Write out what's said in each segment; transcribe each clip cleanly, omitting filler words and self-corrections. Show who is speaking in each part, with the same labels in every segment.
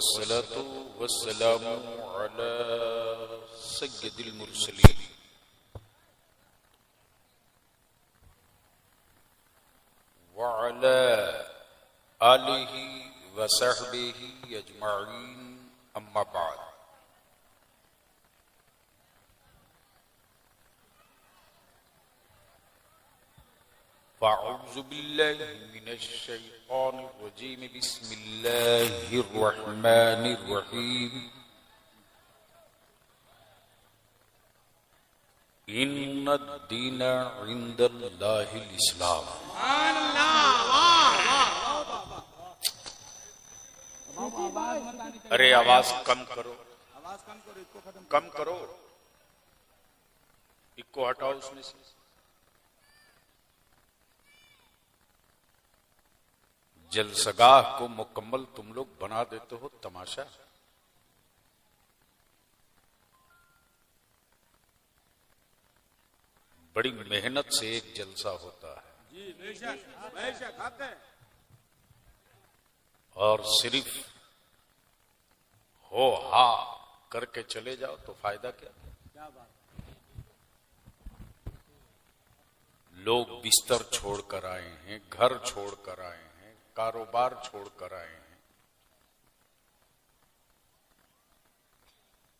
Speaker 1: वस्सलातु वस्सलामु अला सय्यदिल मुरसलीन व अला आलिहि व सहबिहि अजमाइन अम्मा बाद। फ़अऊज़ु बिल्लाहि मिनश शैतानिर रजीम बिस्मिल्लाहिर रहमानिर रहीम। इन्नद दीन इंदल्लाहिल इस्लाम। अरे आवाज कम करो, कम करो, इको हटाओ उसमें से। जलसगाह को मुकम्मल तुम लोग बना देते हो तमाशा। बड़ी मेहनत से एक जलसा होता है जी, बेशक। और सिर्फ हो हा करके चले जाओ तो फायदा क्या बात। लोग बिस्तर छोड़कर आए हैं, घर छोड़कर आए हैं, कारोबार छोड़कर आए हैं।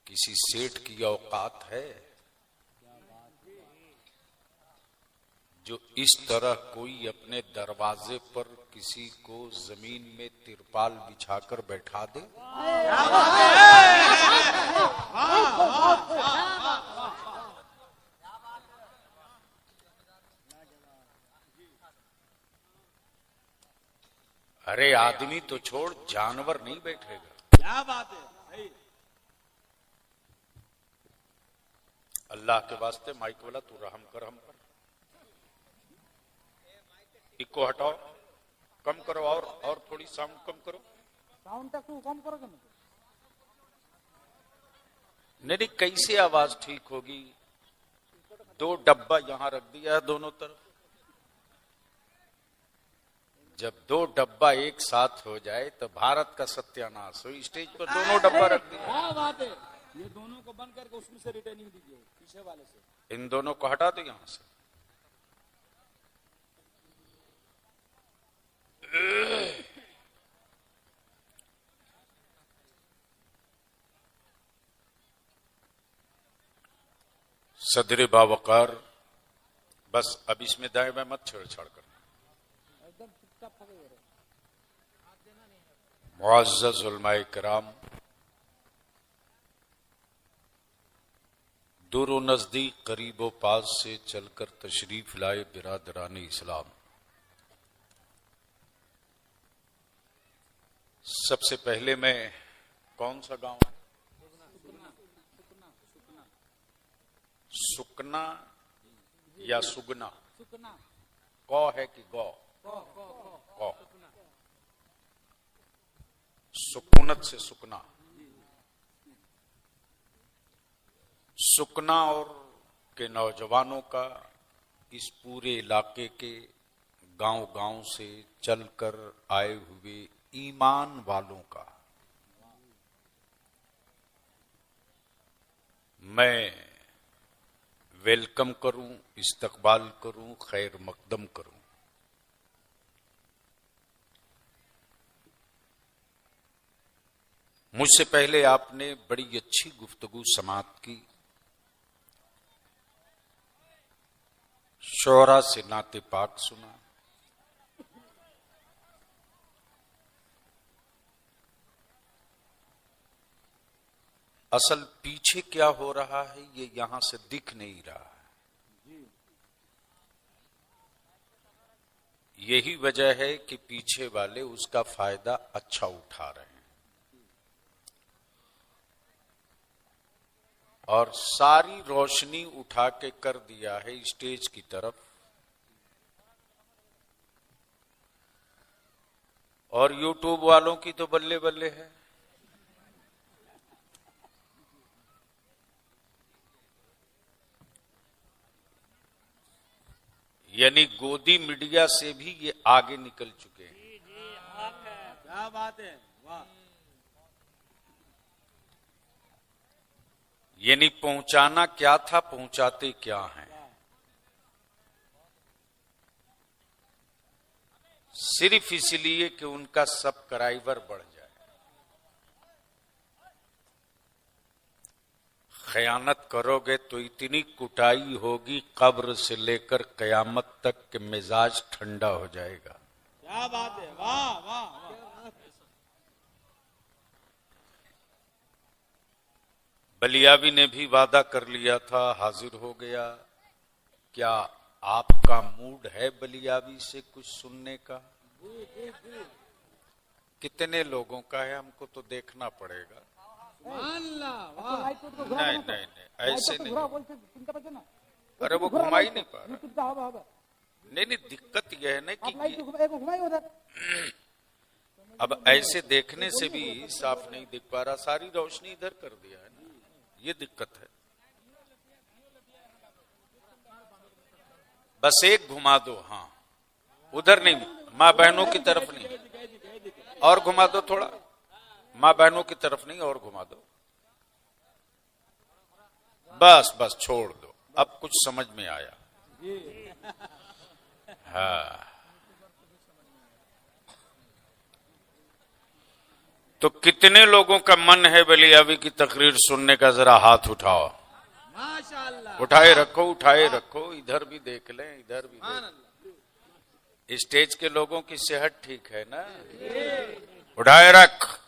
Speaker 1: किसी सेठ की औकात है जो इस तरह कोई अपने दरवाजे पर किसी को जमीन में तिरपाल बिछाकर बैठा दे? अरे आदमी तो छोड़, जानवर नहीं बैठेगा। क्या बात है। अल्लाह के वास्ते माइक वाला तू रहम कर हम पर। इको हटाओ, कम करो, और थोड़ी साउंड कम करो। साउंड तक कम करोगे नहीं, कैसे आवाज ठीक होगी? दो डब्बा यहां रख दिया है दोनों तरफ। जब दो डब्बा एक साथ हो जाए तो भारत का सत्यानाश हो। स्टेज पर दोनों डब्बा रख दिया। क्या बात है। ये दोनों को बंद करके उसमें से रिटर्निंग दीजिए, पीछे वाले से। इन दोनों को हटा दो यहां से। सदरे बावकार, बस अब इसमें दाएं बाएं मत छेड़छाड़ करना। मुअज़्ज़ज़ उलमाए किराम, दूर नजदीक करीबो पास से चलकर तशरीफ लाए बिरादरान इस्लाम। सबसे पहले मैं, कौन सा गांव है? सुकना या सुगना? कौ है कि गौ? कौ। सुकूनत से सुकना। सुकना और के नौजवानों का इस पूरे इलाके के गांव-गांव से चलकर आए हुए ईमान वालों का मैं वेलकम करूं, इस्तकबाल करूं, खैर मकदम करूं। मुझसे पहले आपने बड़ी अच्छी गुफ्तगू समाअत की। शोरा से नाते पाक सुना। असल पीछे क्या हो रहा है ये यहां से दिख नहीं रहा है। यही वजह है कि पीछे वाले उसका फायदा अच्छा उठा रहे हैं और सारी रोशनी उठा के कर दिया है स्टेज की तरफ। और यूट्यूब वालों की तो बल्ले बल्ले है। यानी गोदी मीडिया से भी ये आगे निकल चुके हैं।
Speaker 2: क्या बात है, वाह।
Speaker 1: यानी पहुंचाना क्या था, पहुंचाते क्या हैं। सिर्फ इसलिए कि उनका सब्सक्राइबर बढ़ जाए। खयानत करोगे तो इतनी कुटाई होगी, कब्र से लेकर कयामत तक के मिजाज ठंडा हो जाएगा।
Speaker 2: क्या बात है, वाह वाह वाह।
Speaker 1: बलियावी ने भी वादा कर लिया था, हाजिर हो गया। क्या आपका मूड है बलियावी से कुछ सुनने का? कितने लोगों का है, हमको तो देखना पड़ेगा। नहीं नहीं नहीं, ऐसे नहीं। अरे वो घुमा ही नहीं पा रहा। नहीं नहीं, दिक्कत यह है ना कि अब ऐसे देखने से भी साफ नहीं दिख पा रहा, सारी रोशनी इधर कर दिया है ना, ये दिक्कत है। बस एक घुमा दो, हाँ उधर नहीं, माँ बहनों की तरफ नहीं, और घुमा दो थोड़ा, माँ बहनों की तरफ नहीं, और घुमा दो। बस बस छोड़ दो, अब कुछ समझ में आया। हाँ, तो कितने लोगों का मन है बलियावी की तकरीर सुनने का? जरा हाथ उठाओ।
Speaker 2: माशाअल्लाह।
Speaker 1: उठाए रखो, उठाए रखो, इधर भी देख लें, इधर भी देख लें। स्टेज के लोगों की सेहत ठीक है ना? उठाए रख।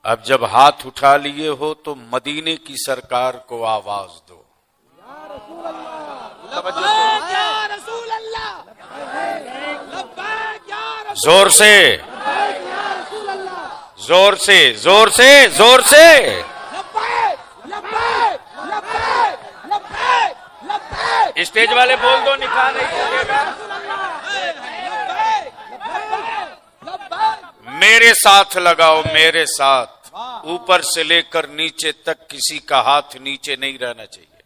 Speaker 1: अब जब हाथ उठा लिए हो तो मदीने की सरकार को आवाज दो। जोर से, जोर से, जोर से, जोर से। स्टेज वाले बोल दो, निकाह नहीं होगा। मेरे साथ लगाओ, मेरे साथ। ऊपर से लेकर नीचे तक किसी का हाथ नीचे नहीं रहना चाहिए,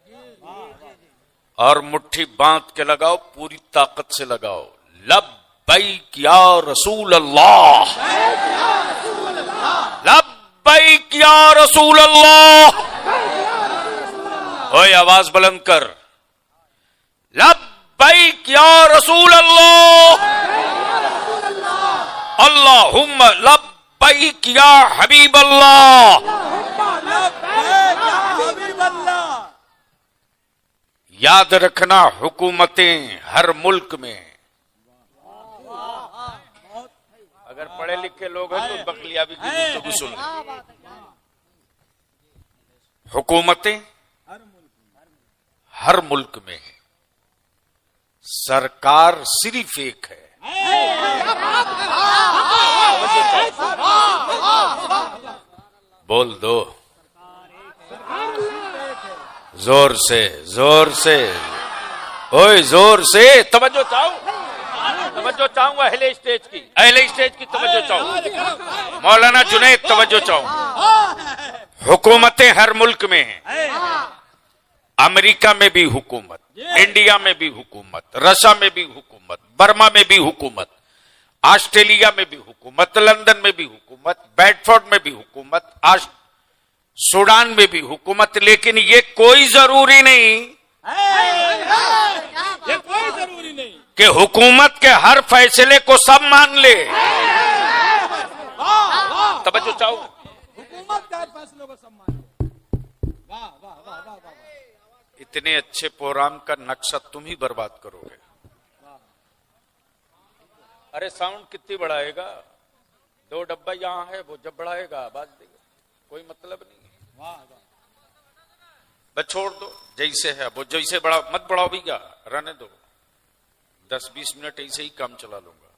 Speaker 1: और मुट्ठी बांध के लगाओ, पूरी ताकत से लगाओ। लब्बैक या रसूल अल्लाह, लब्बैक या रसूल अल्लाह। ओए आवाज बुलंद कर, लब्बैक या रसूल अल्लाह, अल्लाहुम्मा लब्बैक या हबीब अल्लाह। याद रखना, हुकूमतें हर मुल्क में, अगर पढ़े लिखे लोग हैं तो बकलियावी की गुफ्तगू सुन लें। हुकूमतें हर मुल्क में, सरकार सिर्फ एक है। बोल दो जोर से, जोर से, ओए जोर से। तवज्जो चाहूं, तवज्जो चाहूंगा अहले स्टेज की, अहले स्टेज की तवज्जो चाहूं। मौलाना जुनैद तवज्जो चाहूं। हुकूमतें हर मुल्क में हैं। अमेरिका में भी हुकूमत, इंडिया में भी हुकूमत, रशिया में भी हुकूमत, बर्मा में भी हुकूमत, ऑस्ट्रेलिया में भी हुकूमत, लंदन में भी हुकूमत, बेडफोर्ड में भी हुकूमत, सूडान में भी हुकूमत। लेकिन ये कोई जरूरी नहीं,
Speaker 2: ये कोई जरूरी नहीं
Speaker 1: कि हुकूमत के हर फैसले को सब मान ले। तवज्जो चाहो,
Speaker 2: हुकूमत के हर फैसलों को सम्मान। वाह वाह वाह वाह वाह।
Speaker 1: इतने अच्छे प्रोग्राम का नक्शा तुम ही बर्बाद करोगे। अरे साउंड कितनी बढ़ाएगा? 2 डब्बा यहाँ है, वो जब बढ़ाएगा आवाज देगा, कोई मतलब नहीं है। बस छोड़ दो जैसे है, वो जैसे बढ़ा मत बढ़ाओ भैया, रहने दो। 10-20 मिनट ऐसे ही काम चला लूंगा।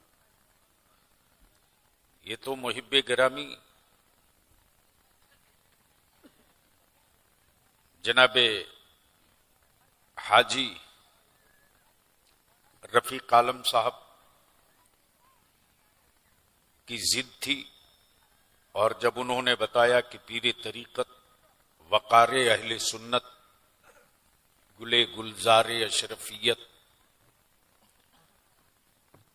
Speaker 1: ये तो मुहिब्बे गिरामी जनाबे हाजी रफीक आलम साहब की जिद थी, और जब उन्होंने बताया कि पीरे तरीकत, वकारे अहले सुन्नत, गुले गुलजारे अशरफियत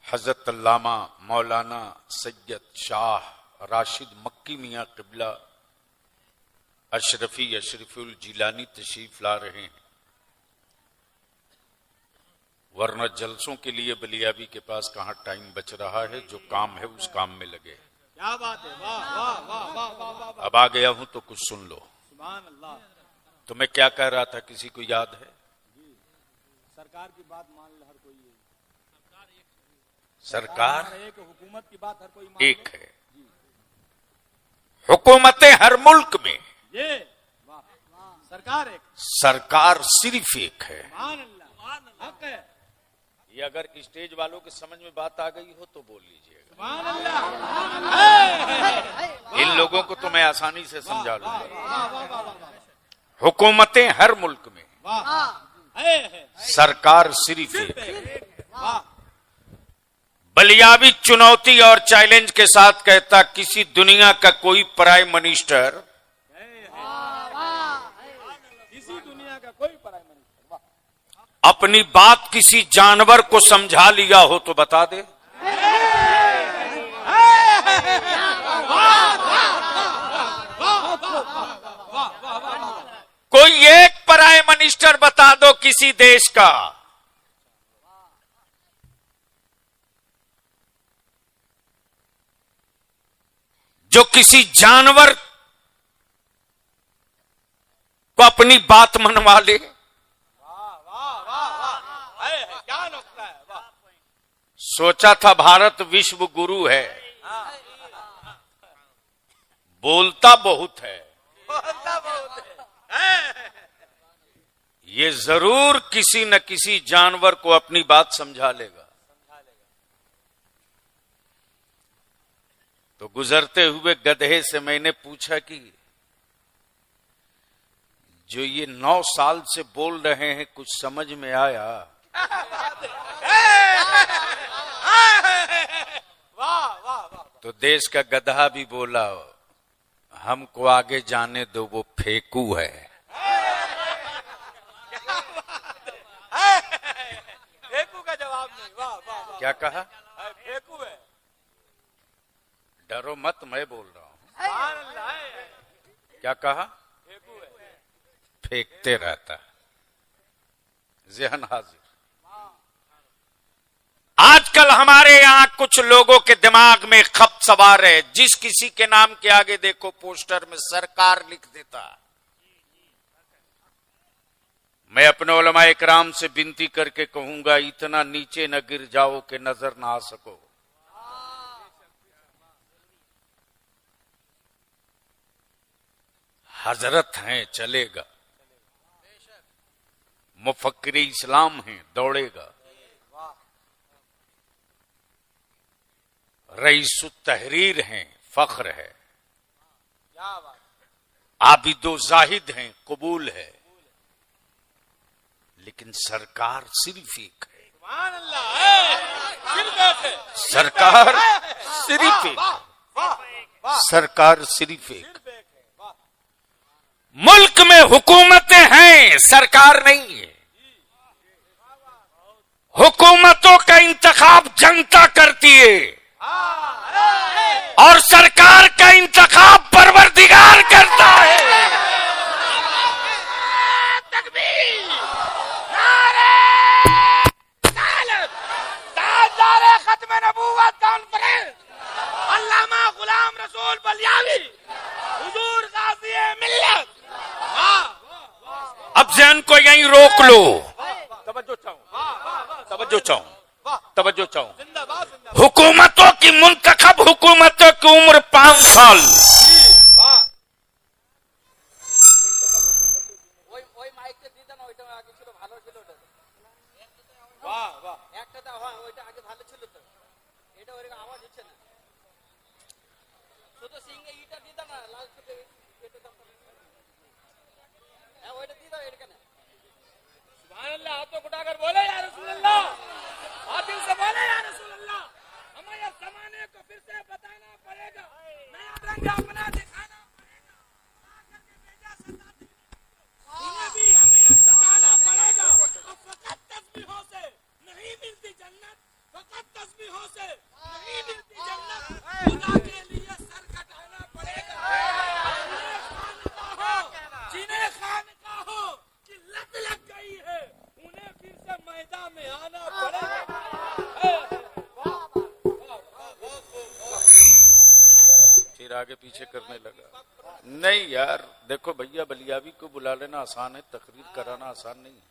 Speaker 1: हजरत अल्लामा मौलाना सैयद शाह राशिद मक्की मियां किबला अशरफुल जिलानी तशरीफ ला रहे हैं, वरना जलसों के लिए बलियाबी के पास कहां टाइम बच रहा है। जो काम है उस काम में लगे।
Speaker 2: क्या बात है, वाह वाह वाह वाह वाह वाह।
Speaker 1: अब आ गया हूं तो कुछ सुन लो।
Speaker 2: सुभान अल्लाह।
Speaker 1: तो मैं क्या कह रहा था, किसी को याद है?
Speaker 2: सरकार की बात मान ले हर कोई है।
Speaker 1: सरकार
Speaker 2: एक, हुकूमत की बात हर कोई मान
Speaker 1: एक है। हुकूमतें हर मुल्क में,
Speaker 2: ये वाह, सरकार एक,
Speaker 1: सरकार सिर्फ एक है।
Speaker 2: मान अल्लाह, हक है।
Speaker 1: ये अगर स्टेज वालों के समझ में बात आ गई हो तो बोल लीजिएगा।
Speaker 2: सुभान अल्लाह।
Speaker 1: इन लोगों को तो मैं आसानी से समझा लूंगा। हुकूमतें हर मुल्क में, सरकार सिर्फ एक है। बलियाबी चुनौती और चैलेंज के साथ कहता, किसी दुनिया का कोई प्राइम मिनिस्टर,
Speaker 2: किसी दुनिया का कोई प्राइम मिनिस्टर
Speaker 1: अपनी बात किसी जानवर को समझा लिया हो तो बता दे। कोई एक प्राइम मिनिस्टर बता दो किसी देश का, जो किसी जानवर को अपनी बात मनवा ले।
Speaker 2: क्या नुक्ता है, वाह।
Speaker 1: सोचा था भारत विश्व गुरु है, बोलता बहुत है, ये जरूर किसी न किसी जानवर को अपनी बात समझा लेगा। तो गुजरते हुए गधे से मैंने पूछा कि जो ये 9 साल से बोल रहे हैं कुछ समझ में आया? तो देश का गधा भी बोला, हमको आगे जाने दो, वो फेंकू है।
Speaker 2: फेंकू का जवाब नहीं, वाह वाह।
Speaker 1: क्या कहा?
Speaker 2: फेंकू है।
Speaker 1: डरो मत, मैं बोल रहा हूं। क्या कहा?
Speaker 2: फेंकू है।
Speaker 1: फेंकते रहता, ज़हन हाजिर। आजकल हमारे यहां कुछ लोगों के दिमाग में खप सवार है, जिस किसी के नाम के आगे देखो पोस्टर में सरकार लिख देता। मैं अपने उलमा इकराम से विनती करके कहूंगा, इतना नीचे न गिर जाओ कि नजर ना आ सको। हजरत हैं, चलेगा। मुफक्किर इस्लाम हैं, दौड़ेगा। रईसु तहरीर हैं, फख्र है। आबिदो जाहिद हैं, कबूल है। लेकिन सरकार सिर्फ एक है। सरकार सिर्फ एक, सरकार सिर्फ एक। मुल्क में हुकूमतें हैं, सरकार नहीं है। हुकूमतों का इंतखाब जनता करती है और सरकार का इंतखाब परवरदिगार करता है।
Speaker 2: खत्म नबूवत कॉन्फ्रेंस, अल्लामा गुलाम रसूल बलियावी, हुजूर गाज़ी मिल्लत।
Speaker 1: अब जहन को यहीं रोक लो। तवज्जो चाहूं, तवज्जो चाहूं। हुकूमतों की मुंतखब हुकूमतों की उम्र 5 साल।
Speaker 2: हाथों उठाकर बोले या रसूल अल्लाह, और दिल से बोले या रसूल अल्लाह। हमें इस जमाने को फिर से बताना पड़ेगा, नया रंग अपना दिखाना पड़ेगा। उन्हें भी हमें सताना पड़ेगा। और फकत तस्बीहों से नहीं मिलती जन्नत, फकत तस्बीहों से नहीं मिलती जन्नत। खुदा के लिए सर कटाना पड़ेगा।
Speaker 1: फिर आगे पीछे करने लगा। नहीं यार, देखो भैया, बलियावी को बुला लेना आसान है, तकरीर कराना आसान नहीं है।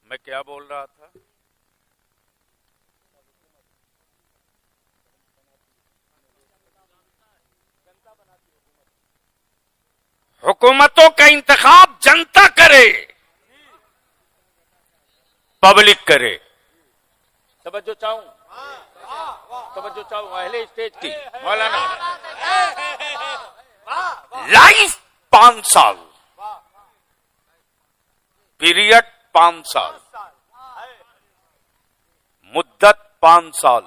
Speaker 1: मैं क्या बोल रहा था? हुकूमतों का इंतखाब जनता करे, पब्लिक करे। तवज्जो चाहूं, तवज्जो चाहूं अहले स्टेज की। मौलाना लाइफ 5 साल, पीरियड 5 साल, मुद्दत 5 साल,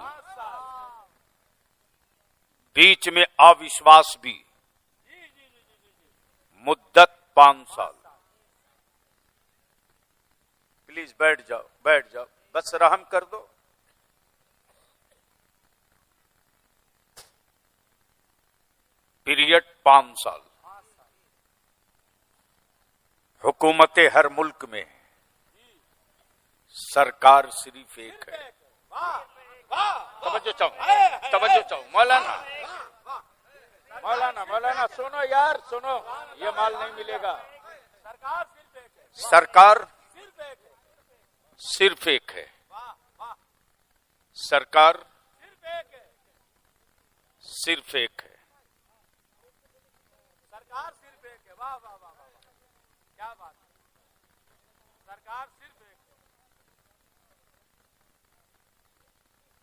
Speaker 1: बीच में अविश्वास भी, मुद्दत 5 साल। प्लीज बैठ जाओ, बैठ जाओ, बस रहम कर दो। पीरियड 5 साल। हुकूमतें हर मुल्क में, सरकार सिर्फ एक है। तवज्जो चाहूं, तवज्जो चाहूं। मौलाना मौलाना मौलाना सुनो यार, सुनो, ये माल नहीं मिलेगा। सरकार सिर्फ एक है, सरकार सिर्फ एक है।
Speaker 2: सरकार सिर्फ एक है। वाह वाह वाह वाह, क्या बात है। सरकार सिर्फ एक है।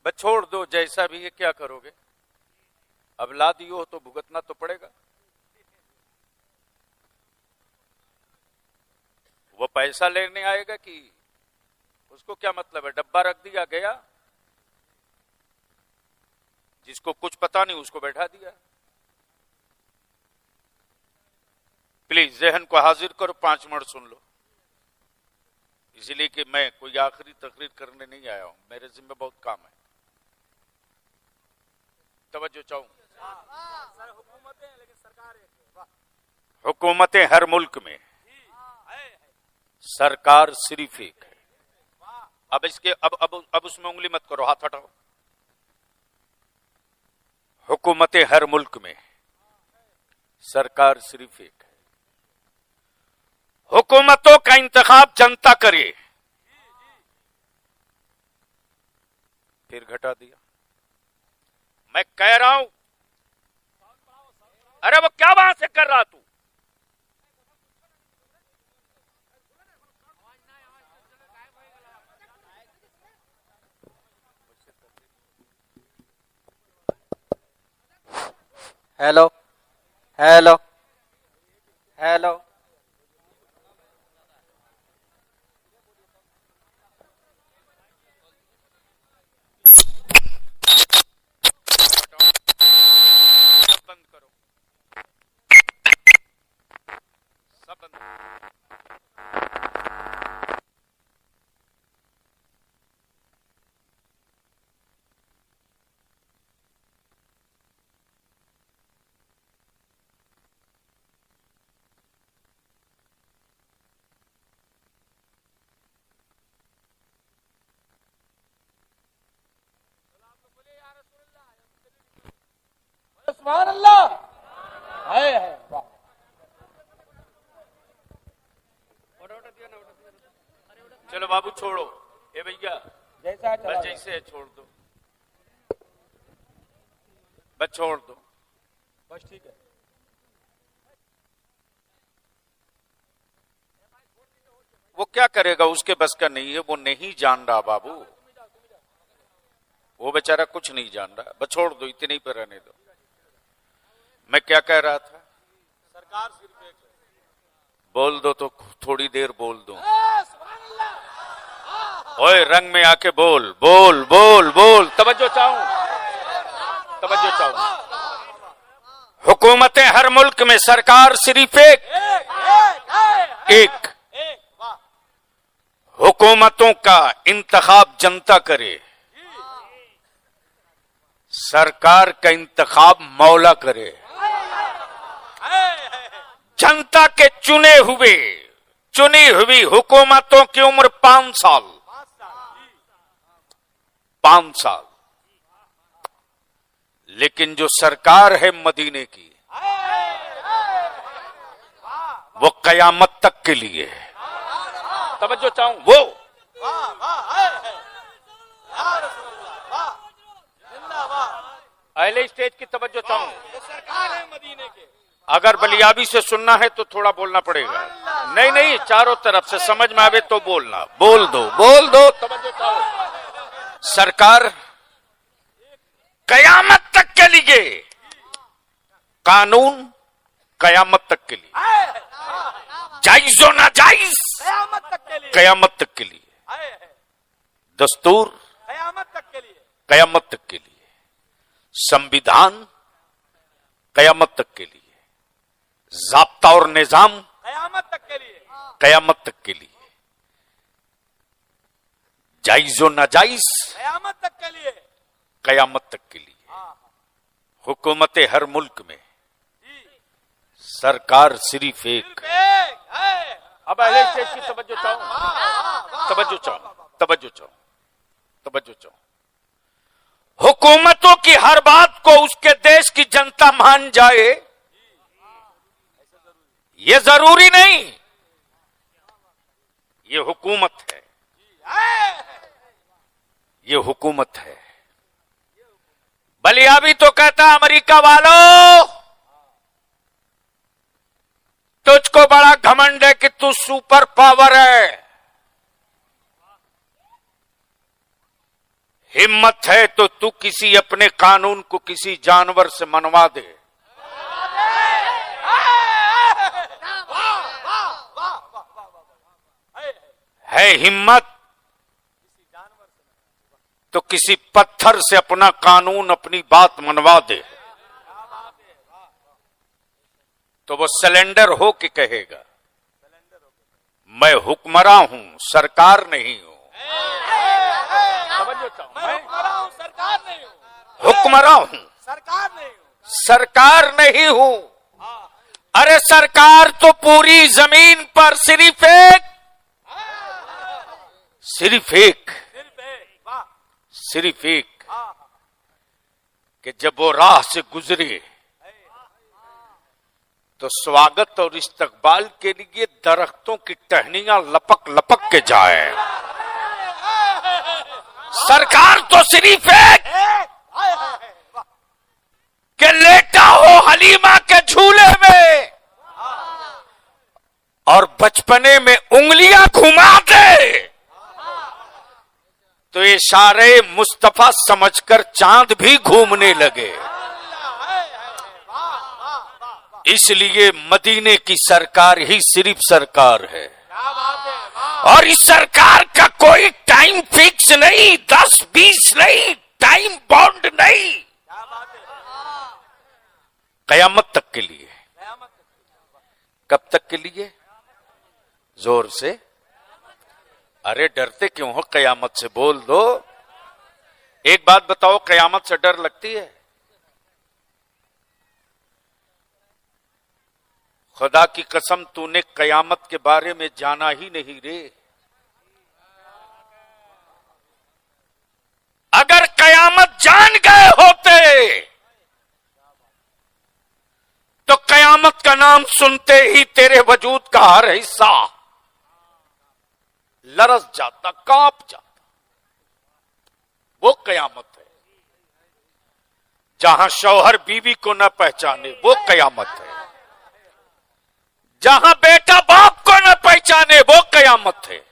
Speaker 1: बस छोड़ दो, जैसा भी है, क्या करोगे? अब ला दियो तो भुगतना तो पड़ेगा। वो पैसा लेने आएगा कि उसको क्या मतलब है? डब्बा रख दिया, गया, जिसको कुछ पता नहीं उसको बैठा दिया। प्लीज जहन को हाजिर करो, 5 मिनट सुन लो, इसलिए कि मैं कोई आखिरी तकरीर करने नहीं आया हूं, मेरे जिम्मे बहुत काम है। तवज्जो चाहूं।
Speaker 2: सर हुकूमतें लेकिन सरकार एक है।
Speaker 1: हुकूमतें हर मुल्क में, सरकार सिर्फ एक है। अब इसके अब उसमें उंगली मत करो, हाथ हटाओ। हुकूमतें हर मुल्क में, सरकार सिर्फ एक है। हुकूमतों का इंतखाब जनता करे, फिर घटा दिया। मैं कह रहा हूं, अरे वो क्या वहां से कर रहा तू?
Speaker 3: Hello hello hello.
Speaker 1: बंद करो, सब बंद।
Speaker 2: सुभान अल्लाह है। वाह,
Speaker 1: चलो बाबू छोड़ो, ए भैया
Speaker 2: जैसा है
Speaker 1: बस
Speaker 2: चला
Speaker 1: जैसे है छोड़ दो, बस छोड़ दो।
Speaker 2: बस ठीक है।
Speaker 1: वो क्या करेगा, उसके बस का नहीं है, वो नहीं जान रहा बाबू, वो बेचारा कुछ नहीं जान रहा। बस छोड़ दो, इतने ही पर रहने दो। मैं क्या कह रहा था?
Speaker 2: सरकार सिर्फ एक है।
Speaker 1: बोल दो तो थोड़ी देर बोल दो।
Speaker 2: सुभान अल्लाह।
Speaker 1: ओए रंग में आके बोल बोल बोल बोल। तवज्जो चाहूं, तवज्जो चाहूं। हुकूमतें हर मुल्क में, सरकार सिर्फ एक। हुकूमतों का इंतखाब जनता करे, सरकार का इंतखाब मौला करे। जनता के चुनी हुई हुकूमतों की उम्र 5 साल, 5 साल, लेकिन जो सरकार है मदीने की वो कयामत तक के लिए है। तवज्जो चाहूं वो अहले स्टेज की तवज्जो चाहूं।
Speaker 2: सरकार है मदीने के।
Speaker 1: अगर बलियाबी से सुनना है तो थोड़ा बोलना पड़ेगा। नहीं नहीं, चारों तरफ से समझ में आवे तो बोलना। बोल दो तवज्जो चाहो। सरकार कयामत तक के लिए, कानून कयामत तक के लिए, जायज और नाजायज कयामत तक के लिए, दस्तूर
Speaker 2: कयामत तक के लिए,
Speaker 1: कयामत तक के लिए, संविधान कयामत तक के लिए, ज़ाब्ता और निजाम
Speaker 2: कयामत तक के लिए,
Speaker 1: कयामत तक के लिए, जायज और नाजायज
Speaker 2: कयामत तक के लिए,
Speaker 1: कयामत तक के लिए। हुकूमत हर मुल्क में, सरकार सिर्फ एक। अब अहले स्टेज की तवज्जो चाहो, तवज्जो चाहो, तवज्जो चाहो, तवज्जो चाहो। हुकूमतों की हर बात को उसके देश की जनता मान जाए ये जरूरी नहीं। ये हुकूमत है, ये हुकूमत है। बलियाबी तो कहता अमेरिका वालों, तुझको बड़ा घमंड है कि तू सुपर पावर है, हिम्मत है तो तू किसी अपने कानून को किसी जानवर से मनवा दे। है हिम्मत तो किसी पत्थर से अपना कानून, अपनी बात मनवा दे, तो वो सिलेंडर हो के कहेगा मैं हुक्मरान हूं, सरकार नहीं हूं।
Speaker 2: सरकार नहीं हूँ,
Speaker 1: हुक्मरान हूं,
Speaker 2: सरकार नहीं हूँ,
Speaker 1: सरकार नहीं हूं। अरे सरकार तो पूरी जमीन पर सिर्फ एक कि जब वो राह से गुजरे तो स्वागत और इस्तकबाल के लिए दरख्तों की टहनियां लपक लपक के जाए। सरकार तो सिर्फ एक कि लेटा हो हलीमा के झूले में और बचपने में उंगलियां घुमा दे तो इशारे मुस्तफा समझकर चांद भी घूमने लगे। इसलिए मदीने की सरकार ही सिर्फ सरकार है और इस सरकार का कोई टाइम फिक्स नहीं, 10-20 नहीं, टाइम बाउंड नहीं, कयामत तक के लिए। कब तक के लिए? जोर से। अरे डरते क्यों हो? कयामत से बोल दो। एक बात बताओ, कयामत से डर लगती है? खुदा की कसम, तूने कयामत के बारे में जाना ही नहीं रे। अगर कयामत जान गए होते तो कयामत का नाम सुनते ही तेरे वजूद का हर हिस्सा लरस जाता, कांप जाता। वो कयामत है। जहां शौहर बीवी को न पहचाने वो कयामत है। जहां बेटा बाप को न पहचाने वो कयामत है।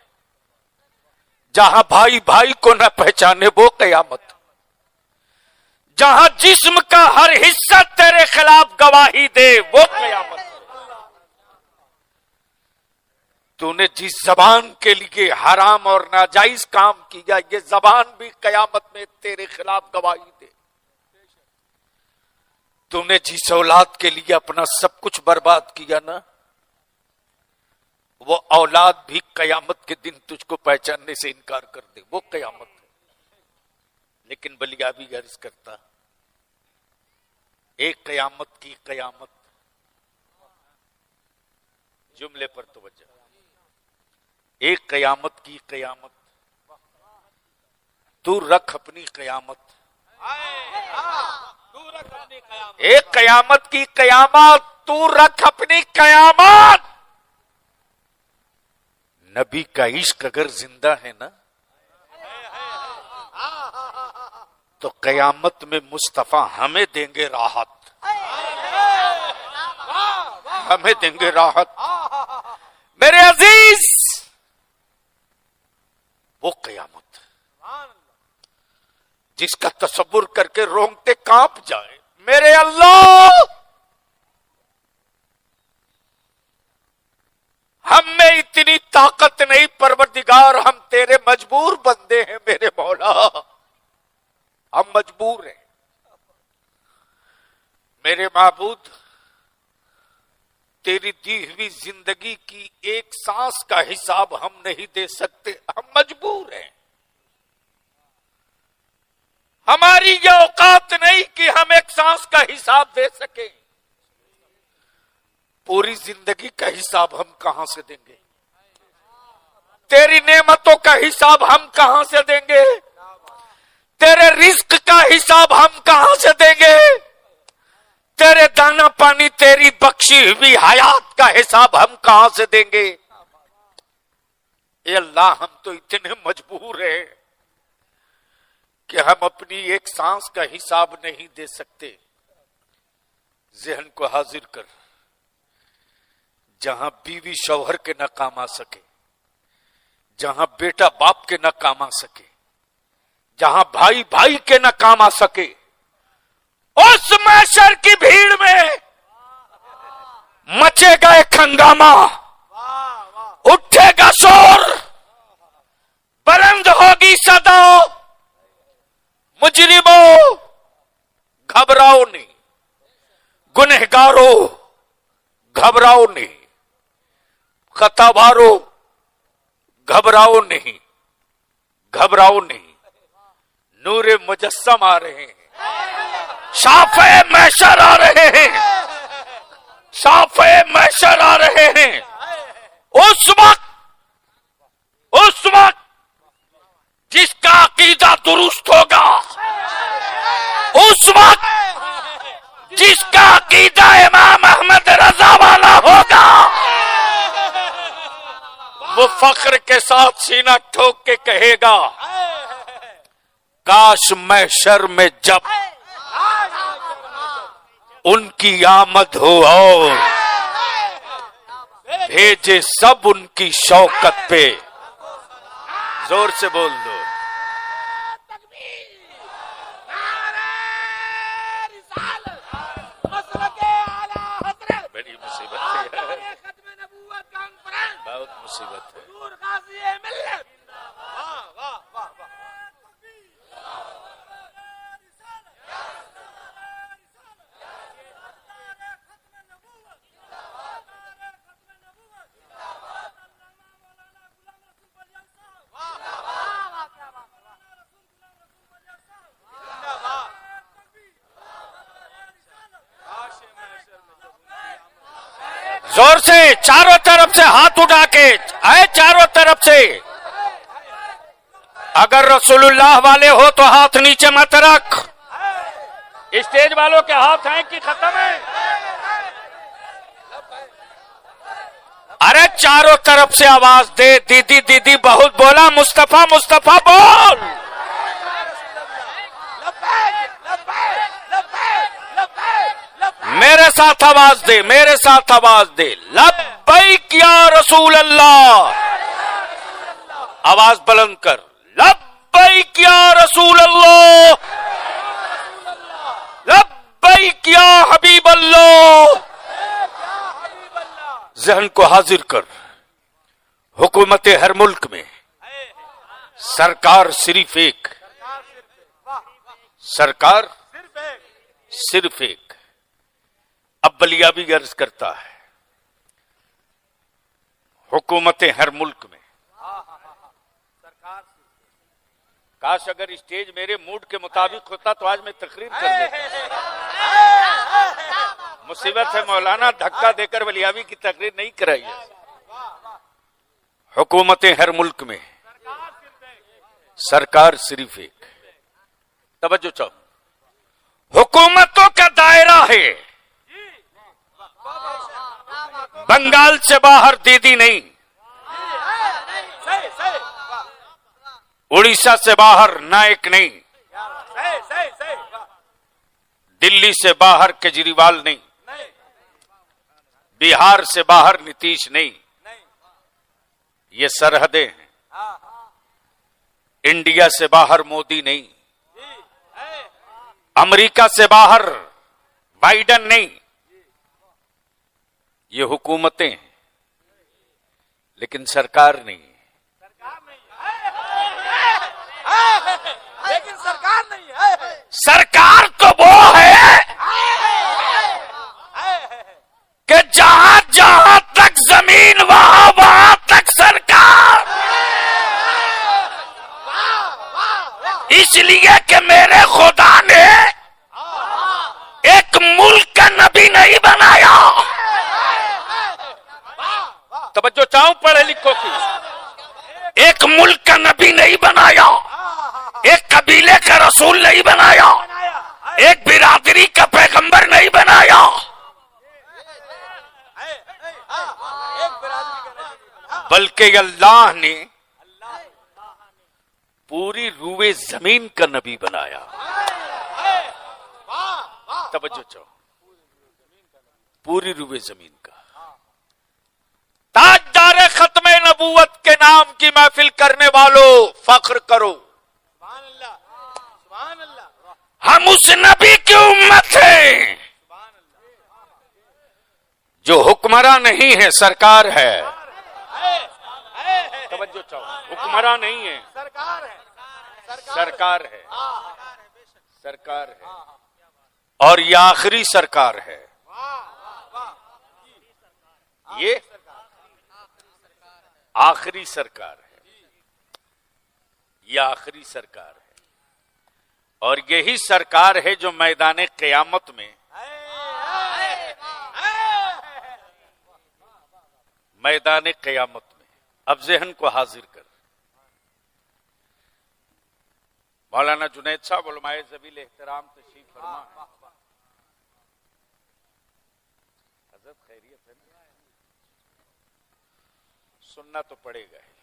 Speaker 1: जहां भाई भाई को न पहचाने वो कयामत है। जहां जिस्म का हर हिस्सा तेरे खिलाफ गवाही दे वो कयामत है। तूने जिस जबान के लिए हराम और नाजायज काम किया, ये जबान भी कयामत में तेरे खिलाफ गवाही दे। तूने जिस औलाद के लिए अपना सब कुछ बर्बाद किया ना, वो औलाद भी कयामत के दिन तुझको पहचानने से इनकार कर दे, वो कयामत है। लेकिन बलियाबी अर्ज करता, एक कयामत की कयामत, जुमले पर तवज्जो, एक कयामत की कयामत तू रख अपनी कयामत,
Speaker 2: तू रख अपनी कयामत,
Speaker 1: एक कयामत की कयामत, तू रख अपनी कयामत। नबी का इश्क अगर जिंदा है ना, तो कयामत में मुस्तफा हमें देंगे राहत, हमें देंगे राहत। मेरे अजीज, वो कयामत जिसका तसव्वुर करके रोंगटे कांप जाए। मेरे अल्लाह, हम में इतनी ताकत नहीं परवरदिगार, हम तेरे मजबूर बंदे हैं मेरे मौला, हम मजबूर हैं। मेरे माबूद, तेरी दी हुई जिंदगी की एक सांस का हिसाब हम नहीं दे सकते, हम मजबूर हैं। हमारी ये औकात नहीं कि हम एक सांस का हिसाब दे सके। पूरी जिंदगी का हिसाब हम कहां से देंगे? तेरी नेमतों का हिसाब हम कहां से देंगे? तेरे रिस्क का हिसाब हम कहां से देंगे? तेरे दाना पानी, तेरी बख्शी हुई हयात का हिसाब हम कहां से देंगे? ये अल्लाह, हम तो इतने मजबूर हैं कि हम अपनी एक सांस का हिसाब नहीं दे सकते। ज़हन को हाजिर कर, जहां बीवी शौहर के न काम आ सके, जहां बेटा बाप के न काम आ सके, जहां भाई भाई के न काम आ सके, उस महशर की भीड़ में मचेगा एक हंगामा, उठेगा शोर, बुलंद होगी सदा, मुजरिमों घबराओ नहीं, गुनहगारों घबराओ नहीं, खतावारों घबराओ नहीं, घबराओ नहीं। नूरे मुजस्सम आ रहे हैं, शाफे महशर आ रहे हैं, शाफे महशर आ रहे हैं। उस वक्त जिसका अकीदा दुरुस्त होगा, उस वक्त जिसका अकीदा इमाम अहमद रजा वाला होगा, वो फख्र के साथ सीना ठोक के कहेगा, काश महशर में जब उनकी आमद हो और भेजे सब उनकी शौकत पे। जोर से बोल दो। बड़ी मुसीबत है, बहुत मुसीबत है। जोर से चारों तरफ से हाथ उठा के आए, चारों तरफ से। अगर रसूलुल्लाह वाले हो तो हाथ नीचे मत रख। स्टेज वालों के हाथ हैं कि खत्म है? अरे चारों तरफ से आवाज दे, दीदी दीदी बहुत बोला, मुस्तफा मुस्तफा बोल। मेरे साथ आवाज दे, मेरे साथ आवाज दे। लब्बैक या रसूल अल्लाह। आवाज बुलंद कर, लब्बैक या रसूल अल्लाह, लब्बैक या हबीब अल्लाह। ज़हन को हाजिर कर, हुकूमत हर मुल्क में सरकार सिर्फ एक, सरकार सिर्फ एक। अब बलिया भी अर्ज करता है, हुकूमत हर मुल्क में। काश अगर स्टेज मेरे मूड के मुताबिक होता तो आज मैं तकरीर कर देता। मुसीबत है मौलाना, धक्का देकर बलियावी की तकरीर नहीं कराई है। हुकूमत हर मुल्क में सरकार सिर्फ एक। तवज्जो चाहो, हुकूमतों का दायरा है, बंगाल से बाहर दीदी नहीं, उड़ीसा से बाहर नायक नहीं, दिल्ली से बाहर केजरीवाल नहीं, बिहार से बाहर नीतीश नहीं, ये सरहदें हैं। इंडिया से बाहर मोदी नहीं, अमेरिका से बाहर बाइडेन नहीं, ये हुकूमतें हैं, लेकिन सरकार नहीं है।
Speaker 2: लेकिन सरकार नहीं है।
Speaker 1: सरकार तो वो है कि जहां जहां तक जमीन वहां वहां तक सरकार। इसलिए कि मेरे खुदा ने एक मुल्क का नबी नहीं बनाया। तवज्जो चाहूं पढ़े लिखो की, एक मुल्क का नबी नहीं बनाया, एक कबीले का रसूल नहीं बनाया, एक बिरादरी का पैगंबर नहीं बनाया, बल्कि अल्लाह ने पूरी रूए जमीन का नबी बनाया। तवज्जो चाहो, पूरी रूए जमीन का। ताजदार खत्मे नबूवत के नाम की महफिल करने वालों, फख्र करो, हम उस नबी की उम्मत हैं जो हुक्मरान नहीं है, सरकार है। तवज्जो चाहो, हुक्मरान नहीं है,
Speaker 2: सरकार है,
Speaker 1: सरकार है, सरकार है, और ये आखिरी सरकार है। ये आखिरी सरकार है, ये आखिरी सरकार है, और यही सरकार है जो मैदान क़यामत में, मैदान क़यामत में, अब ज़हन को हाजिर कर, मौलाना जुनैद साहब उलमाए ज़बील एहतराम तशरीफ फरमा है। हज़रत खैरियत है ना, सुनना तो पड़ेगा ही।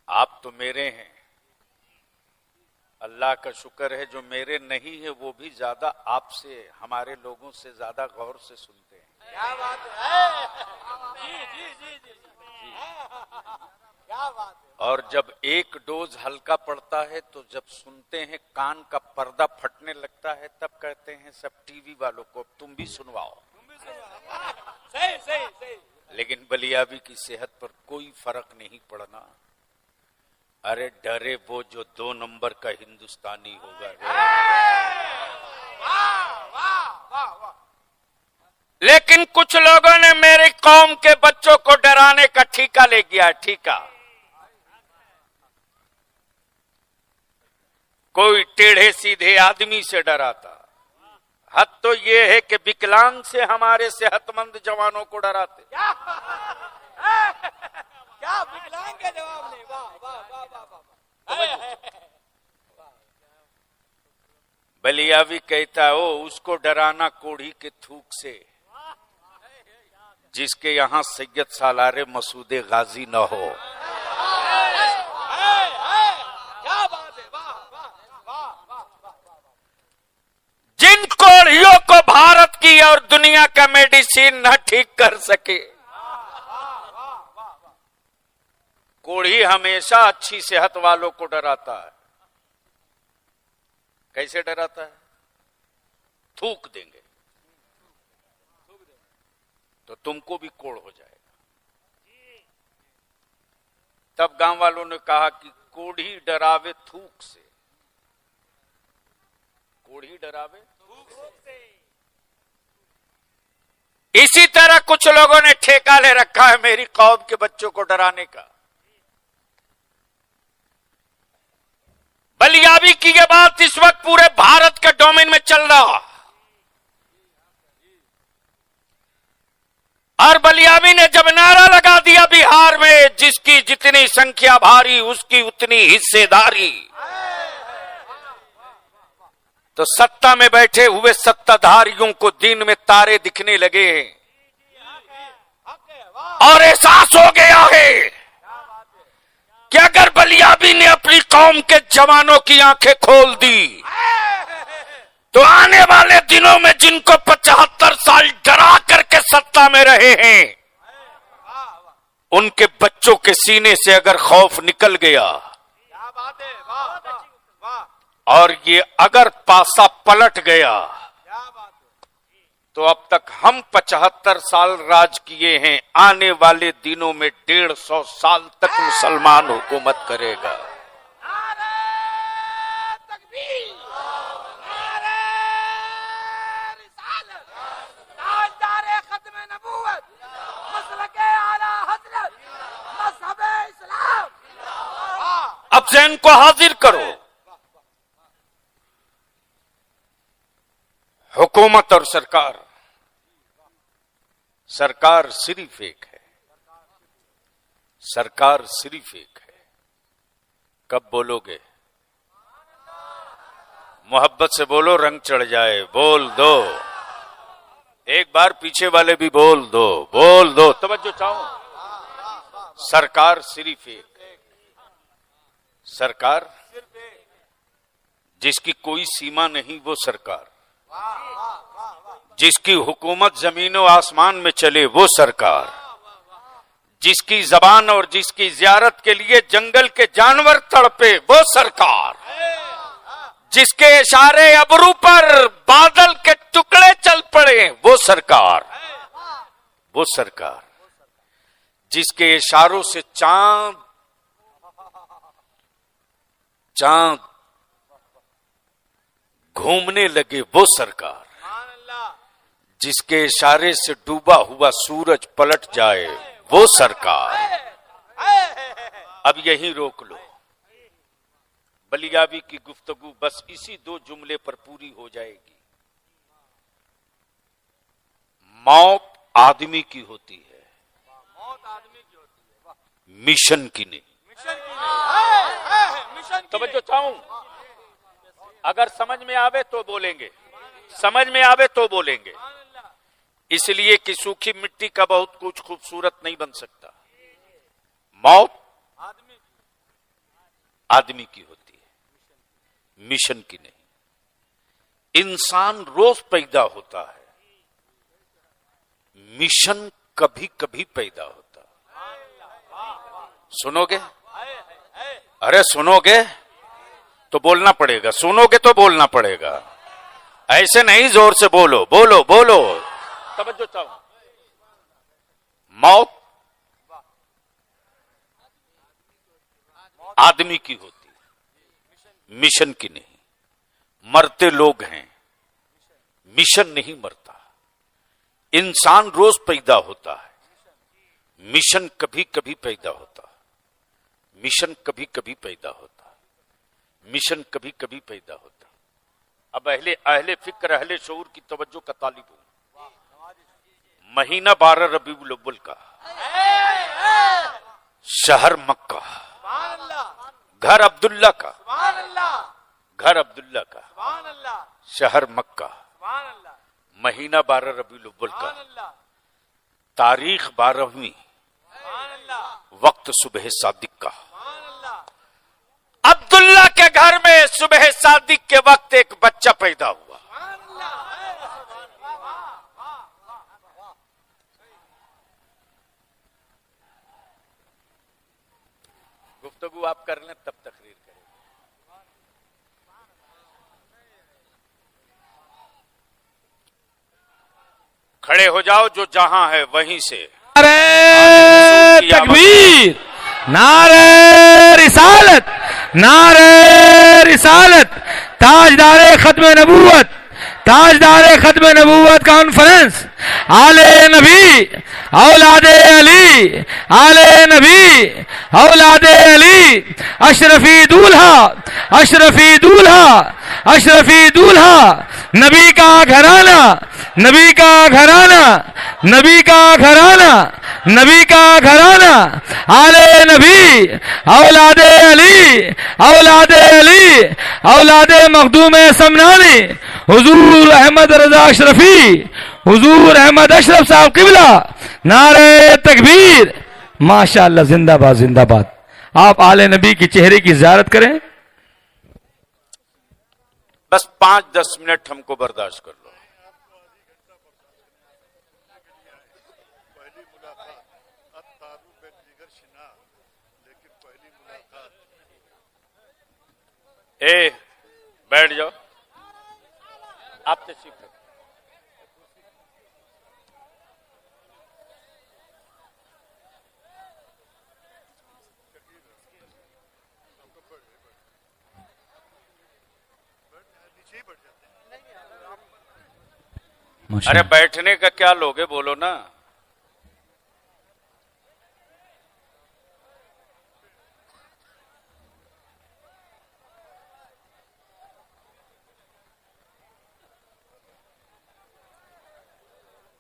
Speaker 1: आप तो मेरे हैं, अल्लाह का शुक्र है जो मेरे नहीं है वो भी ज्यादा आपसे, हमारे लोगों से ज्यादा गौर से सुनते हैं।
Speaker 2: क्या बात है, जी जी जी जी, क्या बात है।
Speaker 1: और जब एक डोज हल्का पड़ता है तो जब सुनते हैं कान का पर्दा फटने लगता है, तब कहते हैं सब टीवी वालों को तुम भी सुनवाओ।
Speaker 2: सही सही सही।
Speaker 1: लेकिन बलियाबी की सेहत पर कोई फर्क नहीं पड़ना। अरे डरे वो जो 2 नंबर का हिंदुस्तानी होगा। लेकिन कुछ लोगों ने मेरी कौम के बच्चों को डराने का ठीका ले गया। ठीका, कोई टेढ़े सीधे आदमी से डराता, हद तो ये है कि विकलांग से हमारे सेहतमंद जवानों को डराते।
Speaker 2: क्या विकलांग के जवाब नहीं। वाह वाह वाह वाह वाह।
Speaker 1: बलियावी कहता है ओ उसको डराना कोढ़ी के थूक से जिसके यहां सैयद सालारे मसूदे गाजी न हो।
Speaker 2: क्या बात है, वाह वाह वाह वाह।
Speaker 1: जिन कोढ़ियों को भारत की और दुनिया का मेडिसिन न ठीक कर सके। कोढ़ी हमेशा अच्छी सेहत वालों को डराता है। कैसे डराता है? थूक देंगे तो तुमको भी कोढ़ हो जाएगा। तब गांव वालों ने कहा कि कोढ़ी डरावे थूक से, कोढ़ी डरावे थूक से। इसी तरह कुछ लोगों ने ठेका ले रखा है मेरी कौम के बच्चों को डराने का। बलियाबी की यह बात इस वक्त पूरे भारत के डोमेन में चल रहा। और बलियाबी ने जब नारा लगा दिया बिहार में, जिसकी जितनी संख्या भारी उसकी उतनी हिस्सेदारी, तो सत्ता में बैठे हुए सत्ताधारियों को दिन में तारे दिखने लगे और एहसास हो गया है कि अगर बलियाबी ने अपनी कौम के जवानों की आंखें खोल दी तो आने वाले दिनों में जिनको 75 साल डरा करके सत्ता में रहे हैं, उनके बच्चों के सीने से अगर खौफ निकल गया और ये अगर पासा पलट गया, तो अब तक हम 75 साल राज किए हैं, आने वाले दिनों में 150 साल तक मुसलमान हुकूमत करेगा। अब ज़हन को हाजिर करो, हुकूमत और सरकार, सरकार सिर्फ एक है, सरकार सिर्फ एक है। कब बोलोगे? मोहब्बत से बोलो, रंग चढ़ जाए। बोल दो एक बार, पीछे वाले भी बोल दो, बोल दो, तवज्जो चाहो। सरकार सिर्फ एक, सरकार जिसकी कोई सीमा नहीं, वो सरकार, जिसकी हुकूमत जमीनों आसमान में चले, वो सरकार, जिसकी जबान और जिसकी जियारत के लिए जंगल के जानवर तड़पे, वो सरकार, जिसके इशारे अबरू पर बादल के टुकड़े चल पड़े, वो सरकार, वो सरकार, जिसके इशारों से चांद घूमने लगे, वो सरकार, जिसके इशारे से डूबा हुआ सूरज पलट जाए, वो सरकार। अब यहीं रोक लो, बलियाबी की गुफ्तगू बस इसी 2 जुमले पर पूरी हो जाएगी। मौत आदमी की होती है, मिशन की नहीं। तवज्जो चाहूं, अगर समझ में आवे तो बोलेंगे, समझ में आवे तो बोलेंगे, इसलिए कि सूखी मिट्टी का बहुत कुछ खूबसूरत नहीं बन सकता। मौत आदमी की होती है, मिशन की नहीं। इंसान रोज पैदा होता है, मिशन कभी कभी पैदा होता है। सुनोगे? अरे सुनोगे तो बोलना पड़ेगा, सुनोगे तो बोलना पड़ेगा, ऐसे नहीं जोर से बोलो, बोलो बोलो, तवज्जो चाहो। मौत आदमी की होती है, मिशन की नहीं। मरते लोग हैं, मिशन नहीं मरता। इंसान रोज पैदा होता है, मिशन कभी कभी पैदा होता है, मिशन कभी कभी पैदा होता है, मिशन कभी कभी पैदा होता है। अब अहले फिक्र, अहले शऊर की तवज्जो का तालिब हूं। महीना 12 रबीउल अव्वल का, शहर मक्का, घर अब्दुल्ला का, घर अब्दुल्ला का, शहर मक्का, महीना 12 रबीउल अव्वल का, तारीख 12वीं, वक्त सुबह सादिक का। अब्दुल्ला के घर में सुबह सादिक के वक्त एक बच्चा पैदा हुआ। गुफ्तगू आप कर लें तब तकरीर करें। खड़े हो जाओ, जो जहां है वहीं से।
Speaker 2: नारे तकबीर, नारे रिसालत, नारे रिसालत, ताजदारे खत्म नबूवत, ताजदारे खत्म नबूवत कॉन्फ्रेंस, आले नबी औलादे अली, आले नबी औलादे अली, अशरफी दूल्हा, अशरफी दूल्हा, अशरफी दूल्हा, नबी का घराना, नबी का घराना, नबी का घराना, नबी का घराना, आले नबी, औलादे अली, औलादे अली, औलादे मखदूम समनानी, हुजूर अहमद रजा अशरफी, हुजूर अहमद अशरफ साहब किबला, नारे तकबीर, माशाअल्लाह, जिंदाबाद जिंदाबाद। आप आले नबी की चेहरे की ज़ियारत करें।
Speaker 1: बस 5-10 मिनट हमको बर्दाश्त कर लो। ए, बैठ जाओ, आप तशरीफ रखो। अरे बैठने का क्या लोगे, बोलो ना।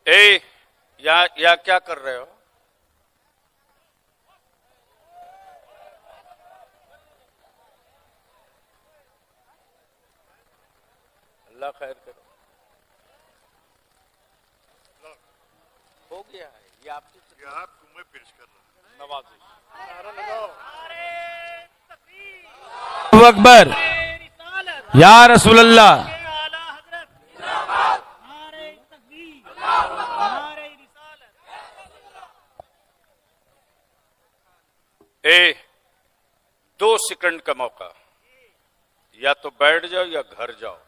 Speaker 1: ए, या क्या कर रहे हो? अल्लाह खैर करे। हो गया है ये आपकी, तुम्हें पेश कर रहा नवाजी।
Speaker 2: अकबर, या रसूल अल्लाह,
Speaker 1: ए, 2 सेकंड का मौका, या तो बैठ जाओ या घर जाओ।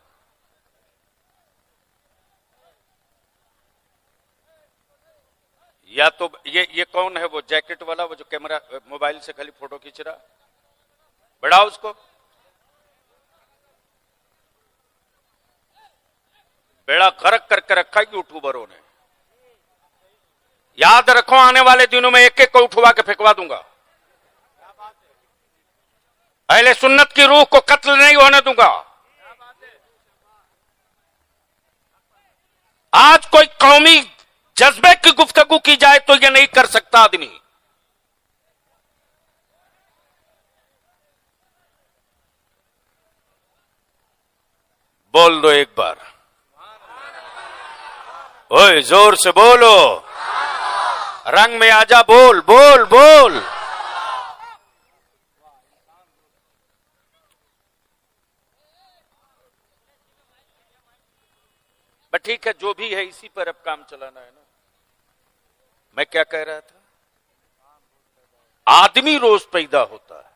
Speaker 1: या तो ये कौन है वो जैकेट वाला, वो जो कैमरा मोबाइल से खाली फोटो खींच रहा, बढ़ाओ उसको। बेड़ा गर्क करके रखा यूट्यूबरों ने। याद रखो, आने वाले दिनों में एक एक को उठवा के फेंकवा दूंगा। अहले सुन्नत की रूह को कत्ल नहीं होने दूंगा। आज कोई कौमी जज्बे की गुफ्तगू की जाए तो यह नहीं कर सकता आदमी। बोल दो एक बार, ओए जोर से बोलो, रंग में आजा, बोल बोल बोल। बट ठीक है, जो भी है इसी पर अब काम चलाना है ना। मैं क्या कह रहा था, आदमी रोज पैदा होता है,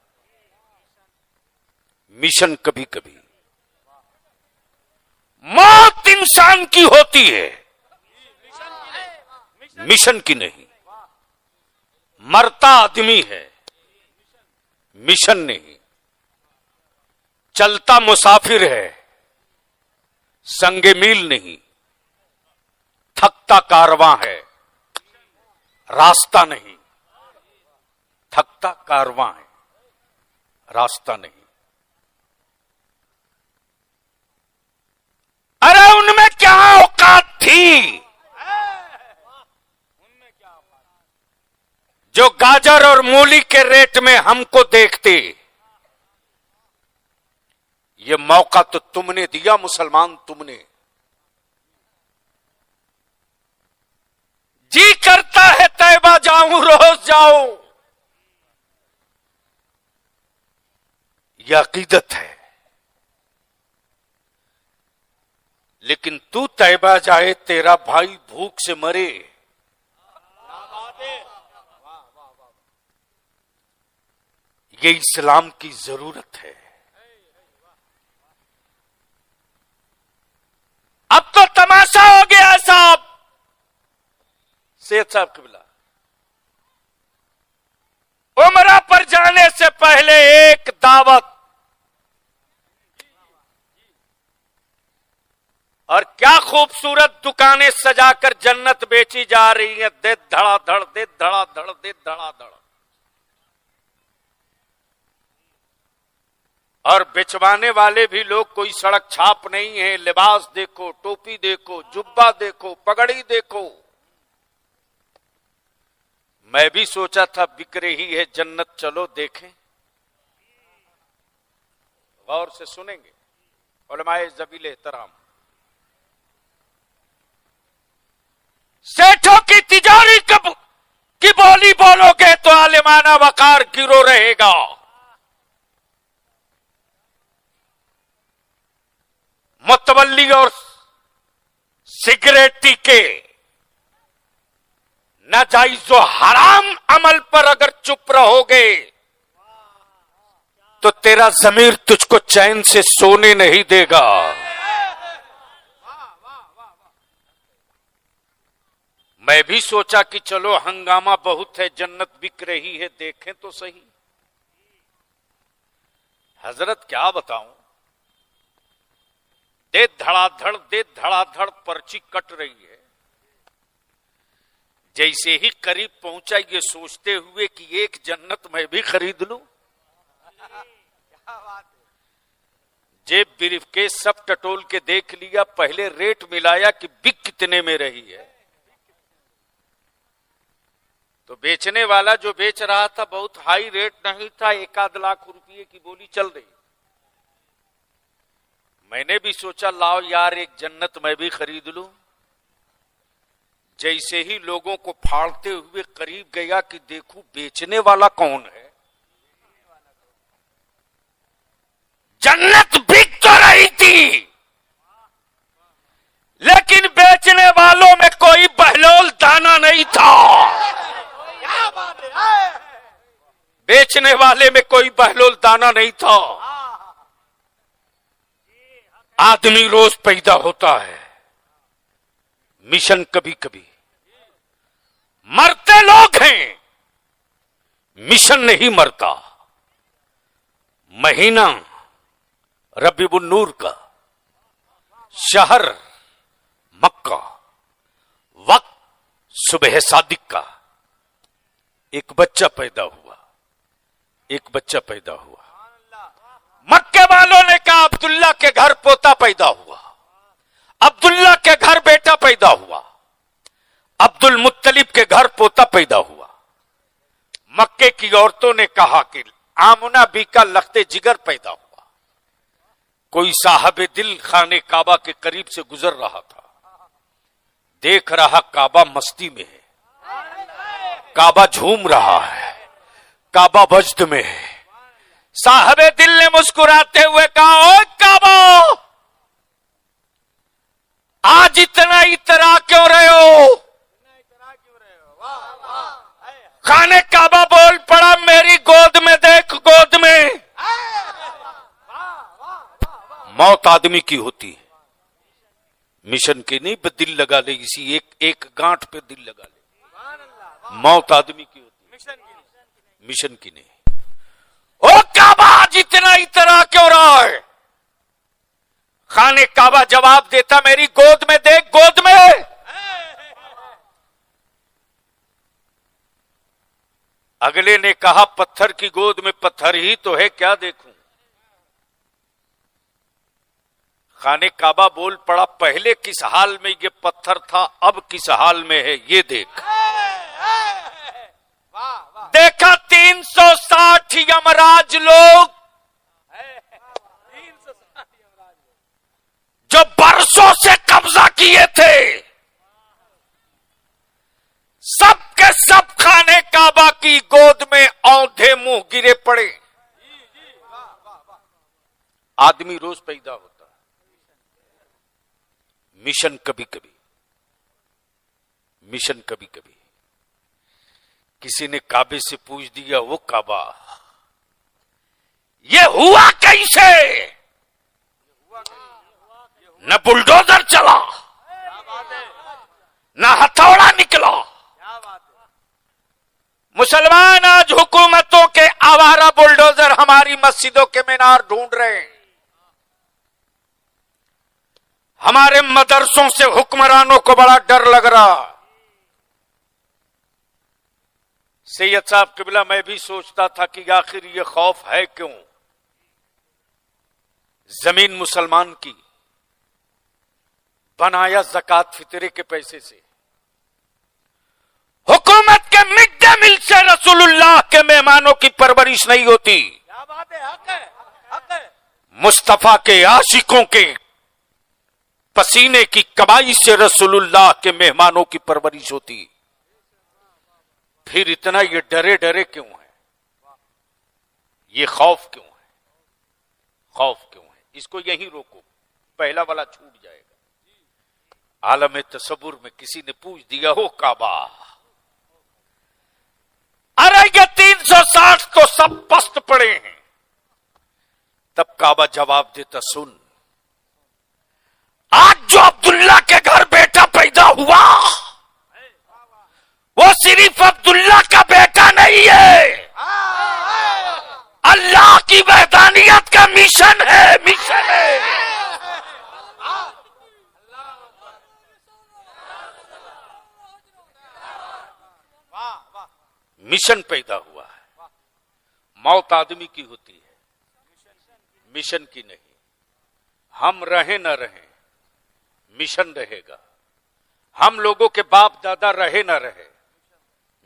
Speaker 1: मिशन कभी कभी। मौत इंसान की होती है, मिशन की नहीं। मरता आदमी है, मिशन नहीं। चलता मुसाफिर है, संगे मील नहीं। थकता कारवां है, रास्ता नहीं। थकता कारवां है, रास्ता नहीं। अरे उनमें क्या औकात थी जो गाजर और मूली के रेट में हमको देखते। ये मौका तो तुमने दिया मुसलमान, तुमने। जी करता है तैबा जाऊं, रोज जाऊं, यह अकीदत है। लेकिन तू तैबा जाए, तेरा भाई भूख से मरे, ये इस्लाम की जरूरत है। अब तो तमाशा हो गया साहब। सेठ साहब किबला, उमरा पर जाने से पहले एक दावत, और क्या खूबसूरत दुकानें सजाकर जन्नत बेची जा रही हैं। दे धड़ाधड़, दे धड़ाधड़, दे धड़ाधड़। और बेचवाने वाले भी लोग कोई सड़क छाप नहीं है। लिबास देखो, टोपी देखो, जुब्बा देखो, पगड़ी देखो। मैं भी सोचा था बिक रही है जन्नत, चलो देखें। गौर से सुनेंगे उलमाए ज़बील एहतराम। सेठों की तिजारी की बोली बोलोगे तो आलिमाना वकार गिरो रहेगा। मुतवल्ली और सिगरेटी के नाजायज व हराम अमल पर अगर चुप रहोगे तो तेरा ज़मीर तुझको चैन से सोने नहीं देगा। मैं भी सोचा कि चलो हंगामा बहुत है, जन्नत बिक रही है, देखें तो सही। हजरत क्या बताऊं, दे धड़ाधड़ पर्ची कट रही है। जैसे ही करीब पहुंचा ये सोचते हुए कि एक जन्नत मैं भी खरीद लूं। जेब ब्रीफ के सब टटोल के देख लिया, पहले रेट मिलाया कि बिक कितने में रही है। तो बेचने वाला जो बेच रहा था बहुत हाई रेट नहीं था, 1-1 लाख रुपये की बोली चल रही। मैंने भी सोचा लाओ यार एक जन्नत मैं भी खरीद लूं। जैसे ही लोगों को फाड़ते हुए करीब गया कि देखूं बेचने वाला कौन है। जन्नत बिक तो रही थी, लेकिन बेचने वालों में कोई बहलोल दाना नहीं था। बेचने वाले में कोई बहलोल दाना नहीं था। आदमी रोज पैदा होता है, मिशन कभी कभी। मरते लोग हैं, मिशन नहीं मरता। महीना रबीउन नूर का, शहर मक्का, वक्त सुबह सादिक का। एक बच्चा पैदा हुआ, एक बच्चा पैदा हुआ। मक्के वालों ने कहा अब्दुल्ला के घर पोता पैदा हुआ, अब्दुल्ला के घर बेटा पैदा हुआ, अब्दुल मुत्तलिब के घर पोता पैदा हुआ। मक्के की औरतों ने कहा कि आमुना बी का लख्ते जिगर पैदा हुआ। कोई साहब दिल खाने काबा के करीब से गुजर रहा था, देख रहा काबा मस्ती में है, काबा झूम रहा है, काबा वजद में है। साहबे दिल ने मुस्कुराते हुए कहा, ओ काबा, आज इतना इतरा क्यों रहे हो? खाने काबा बोल पड़ा, मेरी गोद में देख, गोद में। मौत आदमी की होती है, मिशन की नहीं। दिल लगा ले, इसी एक गांठ पे दिल लगा ले। मौत आदमी की होती है, मिशन की नहीं। ओ काबा, आज इतना इतरा क्यों रहा है? खाने काबा जवाब देता, मेरी गोद में देख, गोद में। अगले ने कहा, पत्थर की गोद में पत्थर ही तो है, क्या देखूं? खाने काबा बोल पड़ा, पहले किस हाल में ये पत्थर था, अब किस हाल में है, ये देख। देखा 360 यमराज लोग जो बरसों से कब्जा किए थे, सब के सब खाने काबा की गोद में औंधे मुंह गिरे पड़े। आदमी रोज पैदा होता है, मिशन कभी कभी, मिशन कभी कभी। किसी ने काबे से पूछ दिया, वो काबा ये हुआ कैसे? न बुलडोजर चला, न हथौड़ा निकला। मुसलमान आज हुकूमतों के आवारा बुलडोजर हमारी मस्जिदों के मीनार ढूंढ रहे हैं। हमारे मदरसों से हुक्मरानों को बड़ा डर लग रहा। सैयद साहब किबला, मैं भी सोचता था कि आखिर ये खौफ है क्यों? जमीन मुसलमान की, बनाया ज़कात फितरे के पैसे से। हुकूमत के मिड डे मील से रसूलुल्लाह के मेहमानों की परवरिश नहीं होती।
Speaker 3: क्या बात है, हक है, हक है।
Speaker 1: मुस्तफा के आशिकों के पसीने की कमाई से रसूलुल्लाह के मेहमानों की परवरिश होती। फिर इतना ये डरे डरे क्यों है? ये खौफ क्यों है? खौफ क्यों है? इसको यहीं रोको, पहला वाला छूट जाएगा। आलम तसव्वुर में किसी ने पूछ दिया, हो काबा, अरे ये 360 तो सब पस्त पड़े हैं। तब काबा जवाब देता, सुन, आज जो अब्दुल्ला के घर बेटा पैदा हुआ वो सिर्फ अब्दुल्ला का बेटा नहीं है, अल्लाह की वहदानियत का मिशन है, मिशन है। मिशन पैदा हुआ है। मौत आदमी की होती है, मिशन की नहीं। हम रहे न रहे, मिशन रहेगा। हम लोगों के बाप दादा रहे न रहे,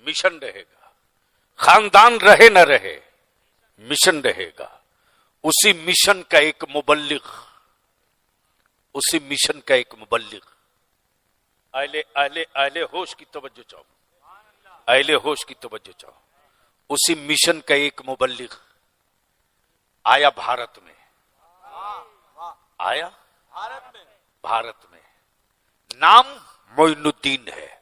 Speaker 1: मिशन रहेगा। खानदान रहे न रहे, मिशन रहेगा। उसी मिशन का एक मुबल्लिग, उसी मिशन का एक मुबल्लिग। अहले अहले अहले होश की तवज्जो चाहो, अहले होश की तवज्जो चाहो। उसी मिशन का एक मुबल्लिग आया भारत में, आया भारत में। नाम मोइनुद्दीन है।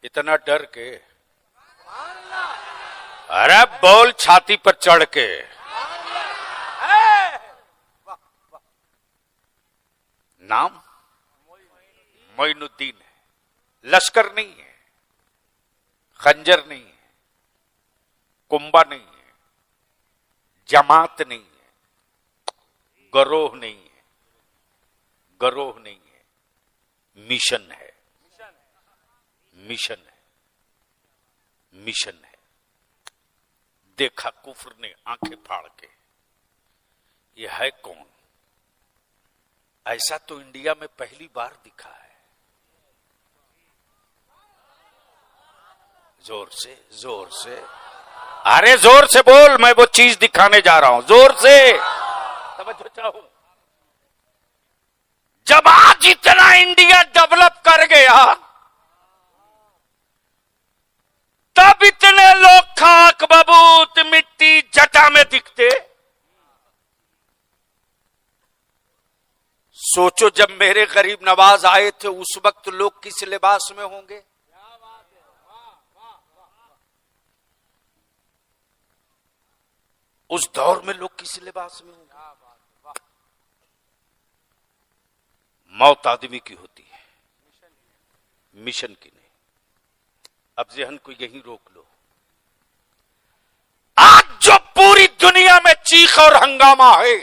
Speaker 1: इतना डर के, अरे बोल छाती पर चढ़ के, नाम मोइनुद्दीन है। लश्कर नहीं है, खंजर नहीं है, कुंबा नहीं है, जमात नहीं है, गरोह नहीं है, गरोह नहीं है, मिशन है, मिशन है, मिशन है। देखा कुफ्र ने आंखें फाड़ के, ये है कौन? ऐसा तो इंडिया में पहली बार दिखा है। जोर से, जोर से, अरे जोर से बोल, मैं वो चीज दिखाने जा रहा हूं, जोर से तवज्जो चाहूं। जब आज इतना इंडिया डेवलप कर गया, तब इतने लोग खाक बबूत मिट्टी जटा में दिखते। सोचो जब मेरे गरीब नवाज आए थे, उस वक्त लोग किस लिबास में होंगे? उस दौर में लोग किस लिबास में होंगे? मौत आदमी की होती है, मिशन की नहीं। अब ज़हन को यहीं रोक लो। आज जो पूरी दुनिया में चीख और हंगामा है,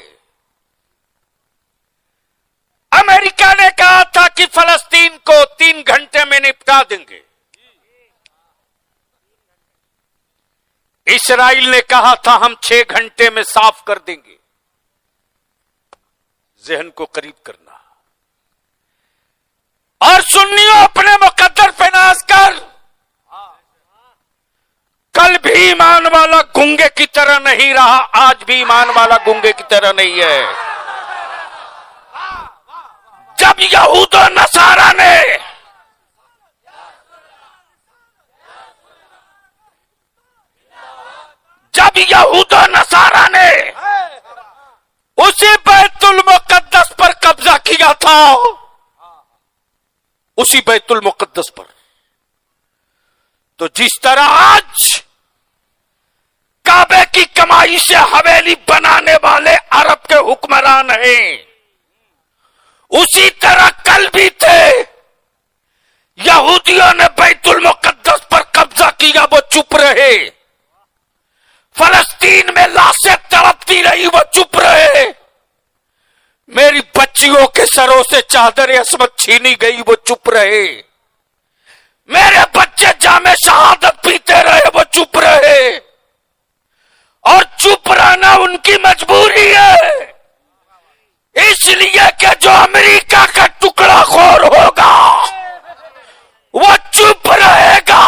Speaker 1: अमेरिका ने कहा था कि फलस्तीन को 3 घंटे में निपटा देंगे। इस्राइल ने कहा था हम 6 घंटे में साफ कर देंगे। ज़हन को करीब करना। और सुन्नियों, अपने मुकद्दर पे नाज कर। कल भी ईमान वाला गूंगे की तरह नहीं रहा, आज भी ईमान वाला गूंगे की तरह नहीं है। जब यहूद और नसारा ने उसी बैतुल मुकद्दस पर कब्जा किया था, उसी बैतुल मुकद्दस पर, तो जिस तरह आज काबे की कमाई से हवेली बनाने वाले अरब के हुक्मरान हैं, उसी तरह कल भी थे। यहूदियों ने बैतुल मुकद्दस पर कब्जा किया, वो चुप रहे। फलस्तीन में लाशें तड़पती रही, वो चुप रहे। मेरी बच्चियों के सरों से चादर असमत छीनी गई, वो चुप रहे। मेरे बच्चे जामे शहादत पीते रहे, वो चुप रहे। की मजबूरी है, इसलिए कि जो अमेरिका का टुकड़ा खोर होगा वो चुप रहेगा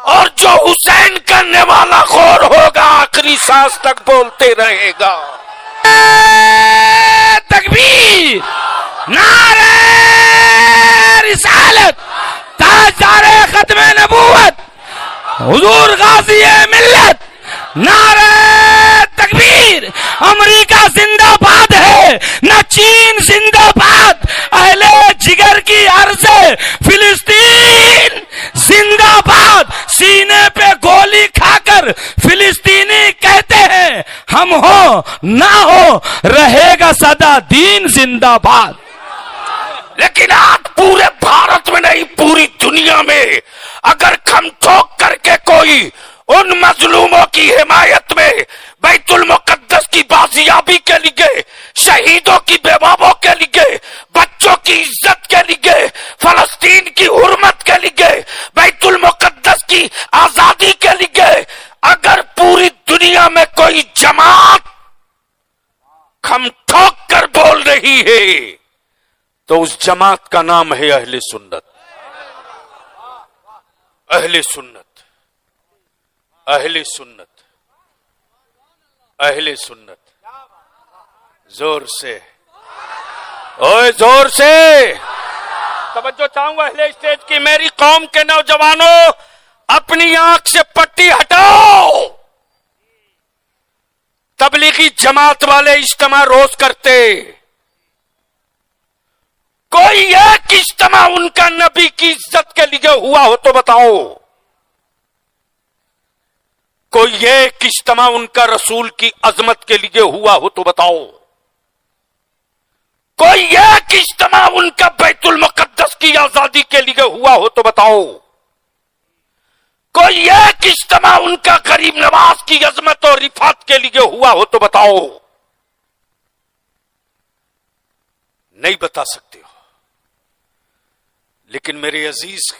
Speaker 1: और जो हुसैन करने वाला खोर होगा आखिरी सांस तक बोलते रहेगा।
Speaker 2: तकबीर, नारे रिसालत, ताजदारे खत्मे नबूवत, हुजूर गाज़ी मिल्लत, नारे तकबीर। अमेरिका जिंदाबाद है, न चीन जिंदाबाद, अहले जिगर की अर्ज फिलिस्तीन जिंदाबाद। सीने पे गोली खाकर फिलिस्तीनी कहते हैं हम हो ना हो रहेगा सदा दीन जिंदाबाद।
Speaker 1: लेकिन आज पूरे भारत में नहीं, पूरी दुनिया में अगर खम ठोक करके कोई उन मजलूमों की हिमायत में, बैतुल मुकद्दस की बाजियाबी के लिए, शहीदों की बेवाओं के लिए, बच्चों की इज्जत के लिए, फलस्तीन की हुर्मत के लिए, बैतुल मुकद्दस की आजादी के लिए अगर पूरी दुनिया में कोई जमात खम ठोक कर बोल रही है तो उस जमात का नाम है अहले सुन्नत। अहले सुन्नत, अहले सुन्नत, अहले सुन्नत। जोर से, ओए जोर से तवज्जो चाहूंगा अहले स्टेज की। मेरी कौम के नौजवानों, अपनी आंख से पट्टी हटाओ। तबलीगी जमात वाले इज्तिमा रोज करते, कोई एक इज्तिमा उनका नबी की इज्जत के लिए हुआ हो तो बताओ। कोई एक इज्तिमा उनका रसूल की अजमत के लिए हुआ हो तो बताओ। कोई एक इज्तिमा उनका बैतुल मुकद्दस की आजादी के लिए हुआ हो तो बताओ। कोई एक इज्तिमा उनका गरीब नवाज की अजमत और रिफात के लिए हुआ हो तो बताओ। नहीं बता सकते हो। लेकिन मेरे अजीज,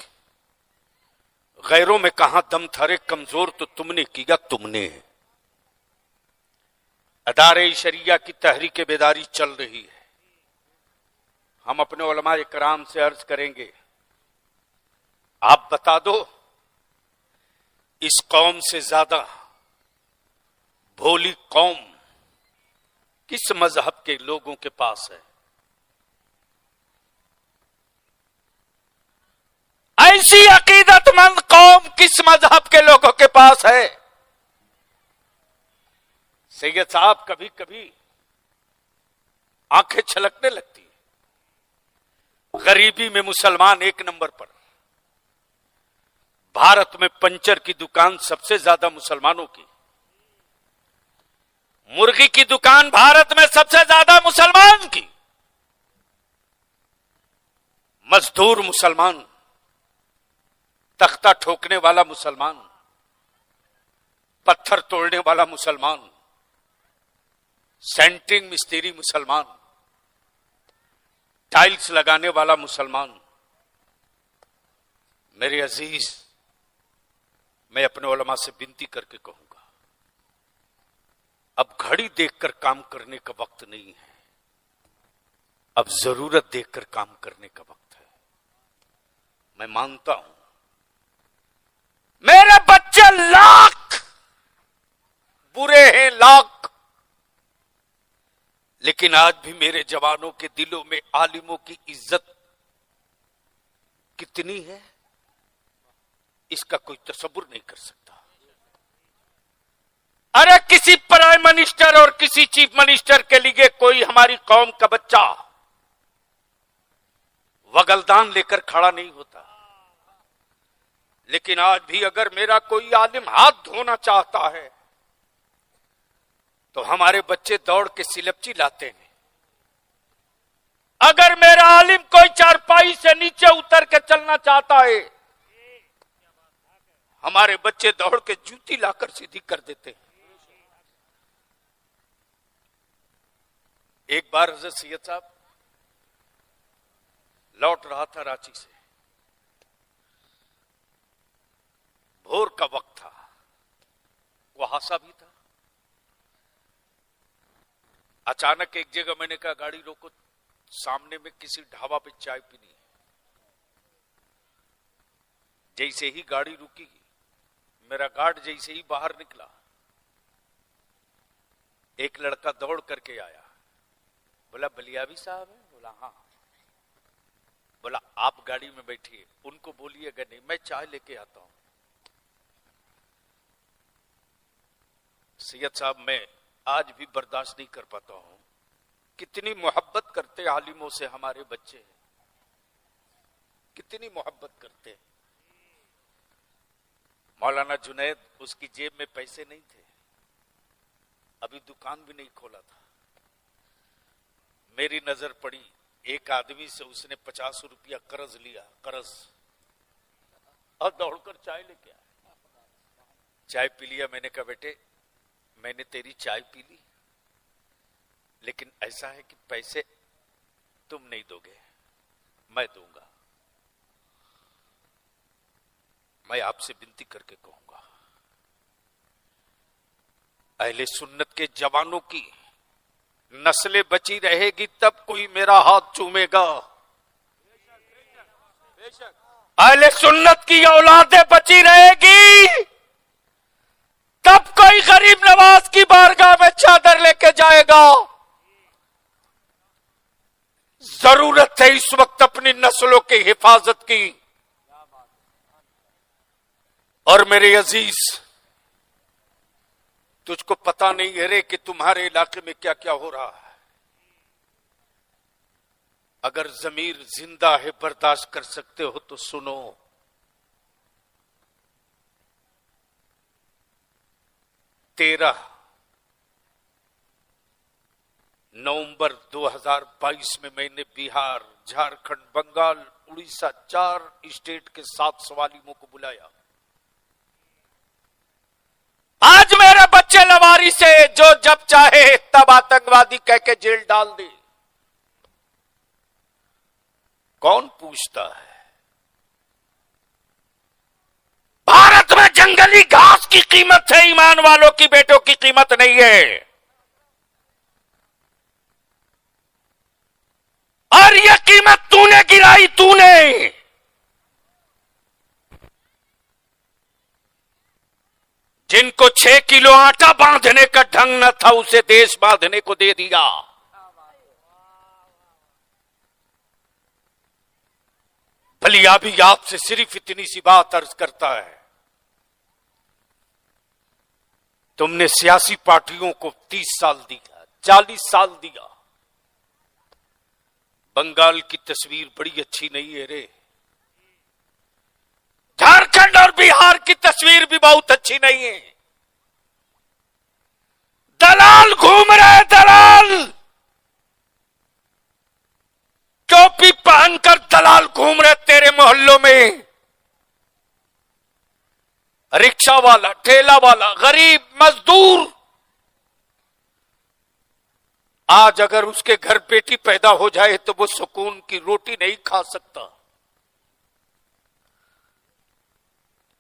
Speaker 1: गैरों में कहां दम थारे कमजोर तो तुमने किया तुमने। अदारे शरिया की तहरीक बेदारी चल रही है। हम अपने उलमाए कराम से अर्ज करेंगे, आप बता दो इस कौम से ज्यादा भोली कौम किस मजहब के लोगों के पास है। ऐसी अकीदतमंद कौम किस मजहब के लोगों के पास है। सैयद साहब, कभी कभी आंखें छलकने लगती है। गरीबी में मुसलमान एक नंबर पर। भारत में पंचर की दुकान सबसे ज्यादा मुसलमानों की। मुर्गी की दुकान भारत में सबसे ज्यादा मुसलमान की। मजदूर मुसलमान, तख्ता ठोकने वाला मुसलमान, पत्थर तोड़ने वाला मुसलमान, सेंटरिंग मिस्त्री मुसलमान, टाइल्स लगाने वाला मुसलमान। मेरे अजीज, मैं अपने उलमा से विनती करके कहूंगा, अब घड़ी देखकर काम करने का वक्त नहीं है, अब जरूरत देखकर काम करने का वक्त है। मैं मानता हूं मेरे बच्चे लाख बुरे हैं, लाख, लेकिन आज भी मेरे जवानों के दिलों में आलिमों की इज्जत कितनी है इसका कोई तसव्वुर नहीं कर सकता। अरे किसी प्राइम मिनिस्टर और किसी चीफ मिनिस्टर के लिए कोई हमारी कौम का बच्चा वगलदान लेकर खड़ा नहीं होता। लेकिन आज भी अगर मेरा कोई आलिम हाथ धोना चाहता है तो हमारे बच्चे दौड़ के सिलपची लाते हैं। अगर मेरा आलिम कोई चारपाई से नीचे उतर के चलना चाहता है, हमारे बच्चे दौड़ के जूती लाकर सीधी कर देते हैं। एक बार हज़रत सैयद साहब लौट रहा था रांची से, भोर का वक्त था, कुहासा भी था, अचानक एक जगह मैंने कहा गाड़ी रोको, सामने में किसी ढाबा पे चाय पीनी है। जैसे ही गाड़ी रुकी, मेरा गार्ड जैसे ही बाहर निकला, एक लड़का दौड़ करके आया, बोला बलियावी साहब है? बोला हाँ। बोला आप गाड़ी में बैठिए, उनको बोलिएगा नहीं, मैं चाय लेके आता हूं। सैयद साहब, मैं आज भी बर्दाश्त नहीं कर पाता हूं, कितनी मोहब्बत करते आलिमों से हमारे बच्चे, कितनी मोहब्बत करते। मौलाना जुनैद, उसकी जेब में पैसे नहीं थे, अभी दुकान भी नहीं खोला था। मेरी नजर पड़ी, एक आदमी से उसने 50 रुपया कर्ज लिया, कर्ज, और दौड़कर चाय लेके आया। चाय पी लिया। मैंने कहा बेटे, मैंने तेरी चाय पी ली, लेकिन ऐसा है कि पैसे तुम नहीं दोगे, मैं दूंगा। मैं आपसे विनती करके कहूंगा, अहले सुन्नत के जवानों की नस्लें बची रहेगी तब कोई मेरा हाथ चूमेगा। अहले सुन्नत की औलादें बची रहेगी तब कोई गरीब नवाज की बारगाह में चादर लेके जाएगा। जरूरत है इस वक्त अपनी नस्लों की हिफाजत की। और मेरे अजीज, तुझको पता नहीं है रे कि तुम्हारे इलाके में क्या क्या हो रहा है। अगर जमीर जिंदा है, बर्दाश्त कर सकते हो तो सुनो। 13 नवंबर 2022 में मैंने बिहार, झारखंड, बंगाल, उड़ीसा, 4 स्टेट के 7 सवालियों को बुलाया। आज मेरे बच्चे लवारी से जो जब चाहे तब आतंकवादी कह के जेल डाल दे, कौन पूछता है? भारत में जंगली घास की कीमत है, ईमान वालों की बेटों की कीमत नहीं है। और यह कीमत तूने गिराई, तूने। जिनको 6 किलो आटा बांधने का ढंग न था, उसे देश बांधने को दे दिया। भलिया भी आपसे सिर्फ इतनी सी बात अर्ज करता है, तुमने सियासी पार्टियों को 30 साल दिया, 40 साल दिया। बंगाल की तस्वीर बड़ी अच्छी नहीं है रे, झारखंड और बिहार की तस्वीर भी बहुत अच्छी नहीं है। दलाल घूम रहे, दलाल टोपी पहनकर दलाल घूम रहे तेरे मोहल्लों में। रिक्शा वाला, ठेला वाला, गरीब मजदूर, आज अगर उसके घर बेटी पैदा हो जाए तो वो सुकून की रोटी नहीं खा सकता।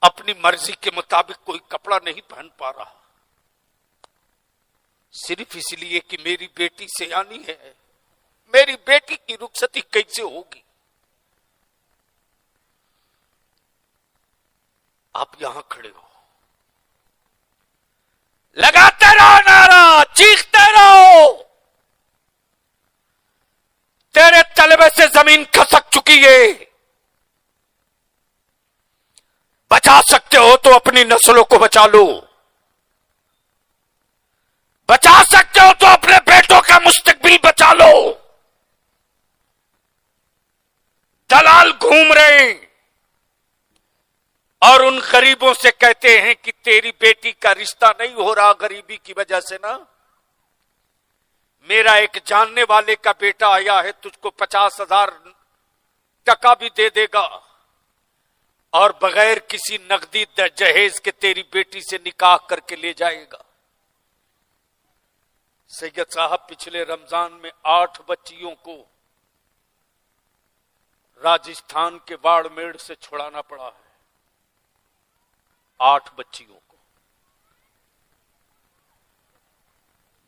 Speaker 1: अपनी मर्जी के मुताबिक कोई कपड़ा नहीं पहन पा रहा, सिर्फ इसलिए कि मेरी बेटी सयानी है, मेरी बेटी की रुखसती कैसे होगी। आप यहां खड़े हो, लगाते रहो नारा, चीखते रहो। तेरे तलबे से जमीन खसक चुकी है। बचा सकते हो तो अपनी नस्लों को बचा लो, बचा सकते हो तो अपने बेटों का मुस्तकबिल बचा लो। दलाल घूम रहे हैं और उन गरीबों से कहते हैं कि तेरी बेटी का रिश्ता नहीं हो रहा गरीबी की वजह से ना। मेरा एक जानने वाले का बेटा आया है, तुझको 50,000 टका भी दे देगा और बगैर किसी नकदी जहेज के तेरी बेटी से निकाह करके ले जाएगा। सैयद साहब, पिछले रमजान में 8 बच्चियों को राजस्थान के बाड़मेर से छुड़ाना पड़ा है। 8 बच्चियों को।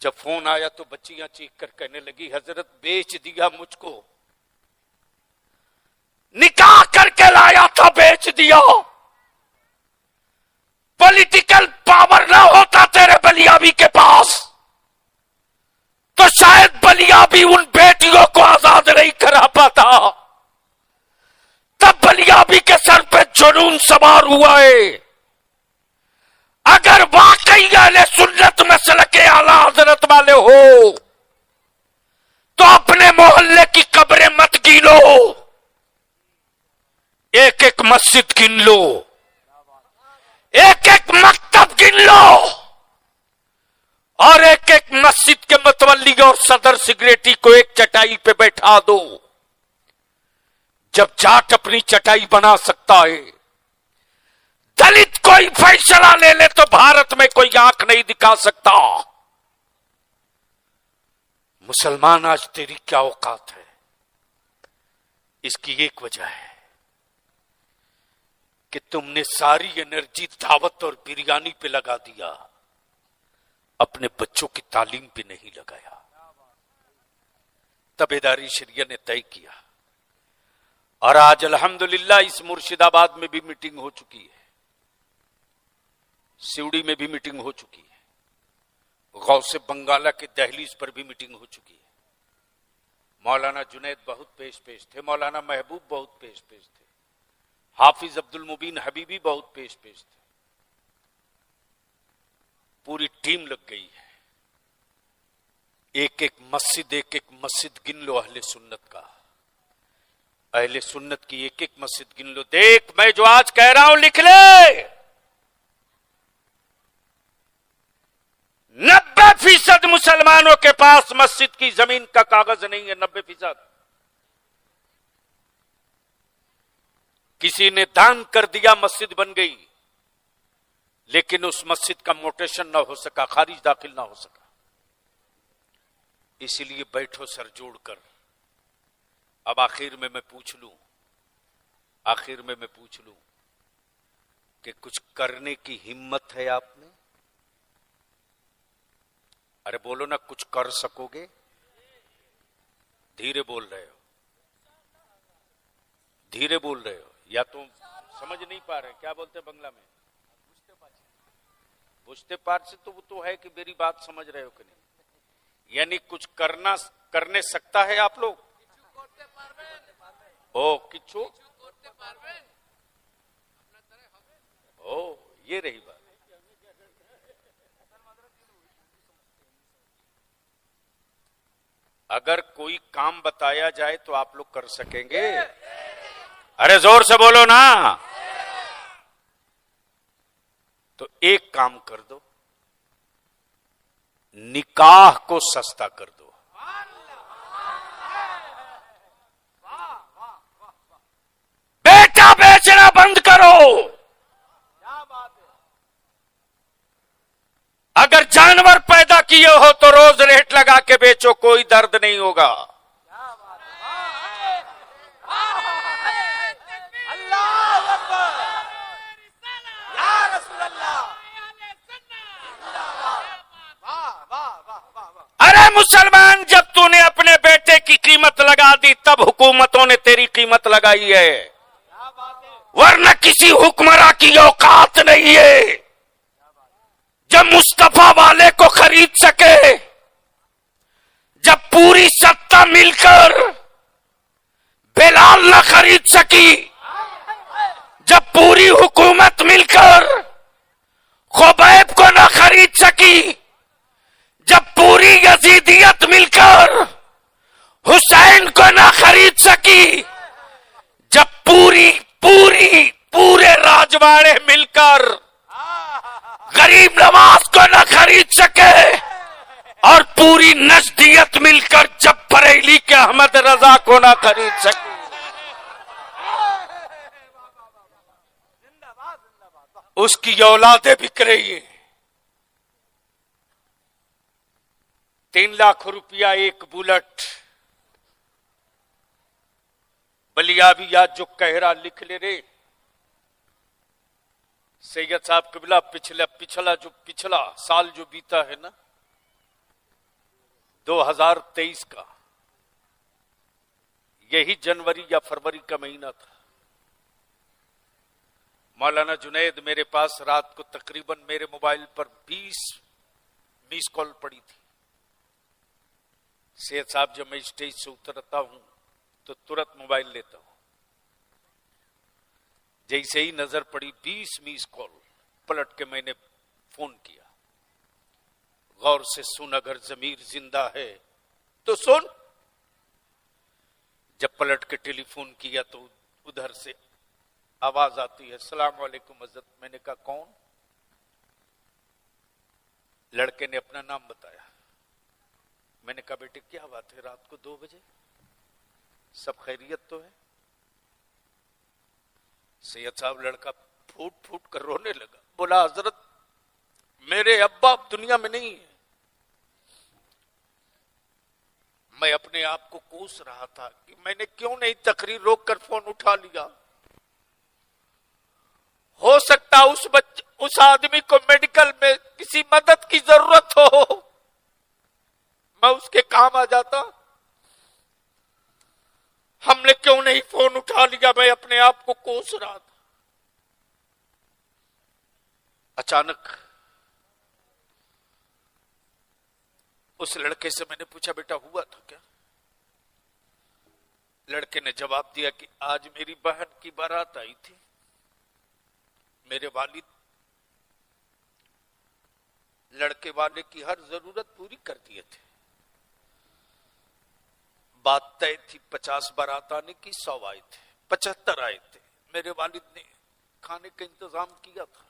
Speaker 1: जब फोन आया तो बच्चियां चीख कर कहने लगी, हजरत बेच दिया मुझको, निकाह करके लाया था बेच दिया। पॉलिटिकल पावर ना होता तेरे बलियाबी के पास तो शायद बलियाबी उन बेटियों को आजाद नहीं करा पाता। तब बलियाबी के सर पे जुनून सवार हुआ है। अगर वाकई अहले सुन्नत मसलके आला हजरत वाले हो तो अपने मोहल्ले की कब्रें मत गिनो, एक एक मस्जिद गिन लो, एक एक मकतब गिन लो और एक एक मस्जिद के मतवल्ली और सदर सिगरेटी को एक चटाई पे बैठा दो। जब जाट अपनी चटाई बना सकता है, दलित कोई फैसला ले ले तो भारत में कोई आंख नहीं दिखा सकता। मुसलमान आज तेरी क्या औकात है? इसकी एक वजह है कि तुमने सारी एनर्जी दावत और बिरयानी पे लगा दिया, अपने बच्चों की तालीम पे नहीं लगाया। तबेदारी शरिया ने तय किया और आज अल्हम्दुलिल्लाह इस मुर्शिदाबाद में भी मीटिंग हो चुकी है, सिवड़ी में भी मीटिंग हो चुकी है, गौसे बंगाला के दहलीज पर भी मीटिंग हो चुकी है। मौलाना जुनैद बहुत पेश थे, मौलाना महबूब बहुत पेश थे, हाफिज अब्दुल मुबीन हबीबी बहुत पेश थे। पूरी टीम लग गई है। एक एक मस्जिद गिन लो अहले सुन्नत का, अहले सुन्नत की एक एक मस्जिद गिन लो। देख, मैं जो आज कह रहा हूं लिख ले, 90% मुसलमानों के पास मस्जिद की जमीन का कागज नहीं है। 90%। किसी ने दान कर दिया, मस्जिद बन गई, लेकिन उस मस्जिद का मोटेशन ना हो सका, खारिज दाखिल ना हो सका। इसीलिए बैठो सर जोड़कर। अब आखिर में मैं पूछ लूं कि कुछ करने की हिम्मत है आप में? अरे बोलो ना, कुछ कर सकोगे? धीरे बोल रहे हो या तुम समझ नहीं पा रहे? क्या बोलते बंगला में? बुझते पार से तो है कि मेरी बात समझ रहे हो कि नहीं? यानी कुछ करने सकता है आप लोग? ओ किच्छु ओ, ये रही बात। अगर कोई काम बताया जाए तो आप लोग कर सकेंगे? अरे जोर से बोलो ना। तो एक काम कर दो, निकाह को सस्ता कर दो। बेटा बेचना बंद करो। अगर जानवर पैदा किए हो तो रोज रेट लगा के बेचो, कोई दर्द नहीं होगा। अरे मुसलमान, जब तूने अपने बेटे की कीमत लगा दी तब हुकूमतों ने तेरी कीमत लगाई है, वरना किसी हुक्मरान की औकात नहीं है जब मुस्तफा वाले को खरीद सके। जब पूरी सत्ता मिलकर बिलाल न खरीद सकी, जब पूरी हुकूमत मिलकर खुबैब को न खरीद सकी, जब पूरी यजीदियत मिलकर हुसैन को न खरीद सकी, जब पूरे राजवाड़े मिलकर गरीब नवाज को न खरीद सके और पूरी नजदियत मिलकर जब बरेली के अहमद रजा को न खरीद सके, उसकी औलादें बिक रही है। 3 लाख रुपया एक बुलेट। बलियाबी आज जो कह रहा लिख ले रे सैयद साहब कबिला, पिछला साल जो बीता है ना, 2023 का यही जनवरी या फरवरी का महीना था। मौलाना जुनैद मेरे पास रात को तकरीबन मेरे मोबाइल पर 20 मिस कॉल पड़ी थी। सैयद साहब जब मैं स्टेज से उतरता हूं तो तुरंत मोबाइल लेता हूं। जैसे ही नजर पड़ी 20 मिस कॉल, पलट के मैंने फोन किया, गौर से सुन, अगर जमीर जिंदा है तो सुन। जब पलट के टेलीफोन किया तो उधर से आवाज आती है, अस्सलाम वालेकुम हज़रत। मैंने कहा कौन? लड़के ने अपना नाम बताया। मैंने कहा बेटे क्या बात है, रात को 2 बजे, सब खैरियत तो है? सैयद साहब लड़का फूट फूट कर रोने लगा। बोला हजरत मेरे अब्बा अब दुनिया में नहीं है। मैं अपने आप को कोस रहा था कि मैंने क्यों नहीं तकरीर रोक कर फोन उठा लिया। हो सकता उस आदमी को मेडिकल में किसी मदद की जरूरत हो, मैं उसके काम आ जाता। हमने क्यों नहीं फोन उठा लिया, मैं अपने आप को कोस रहा था। अचानक उस लड़के से मैंने पूछा बेटा हुआ था क्या? लड़के ने जवाब दिया कि आज मेरी बहन की बारात आई थी, मेरे वालिद लड़के वाले की हर जरूरत पूरी कर दिए थे। बात तय थी 50 बारात आने की, 100 आए थे, 75 आए थे। मेरे वालिद ने खाने का इंतजाम किया था।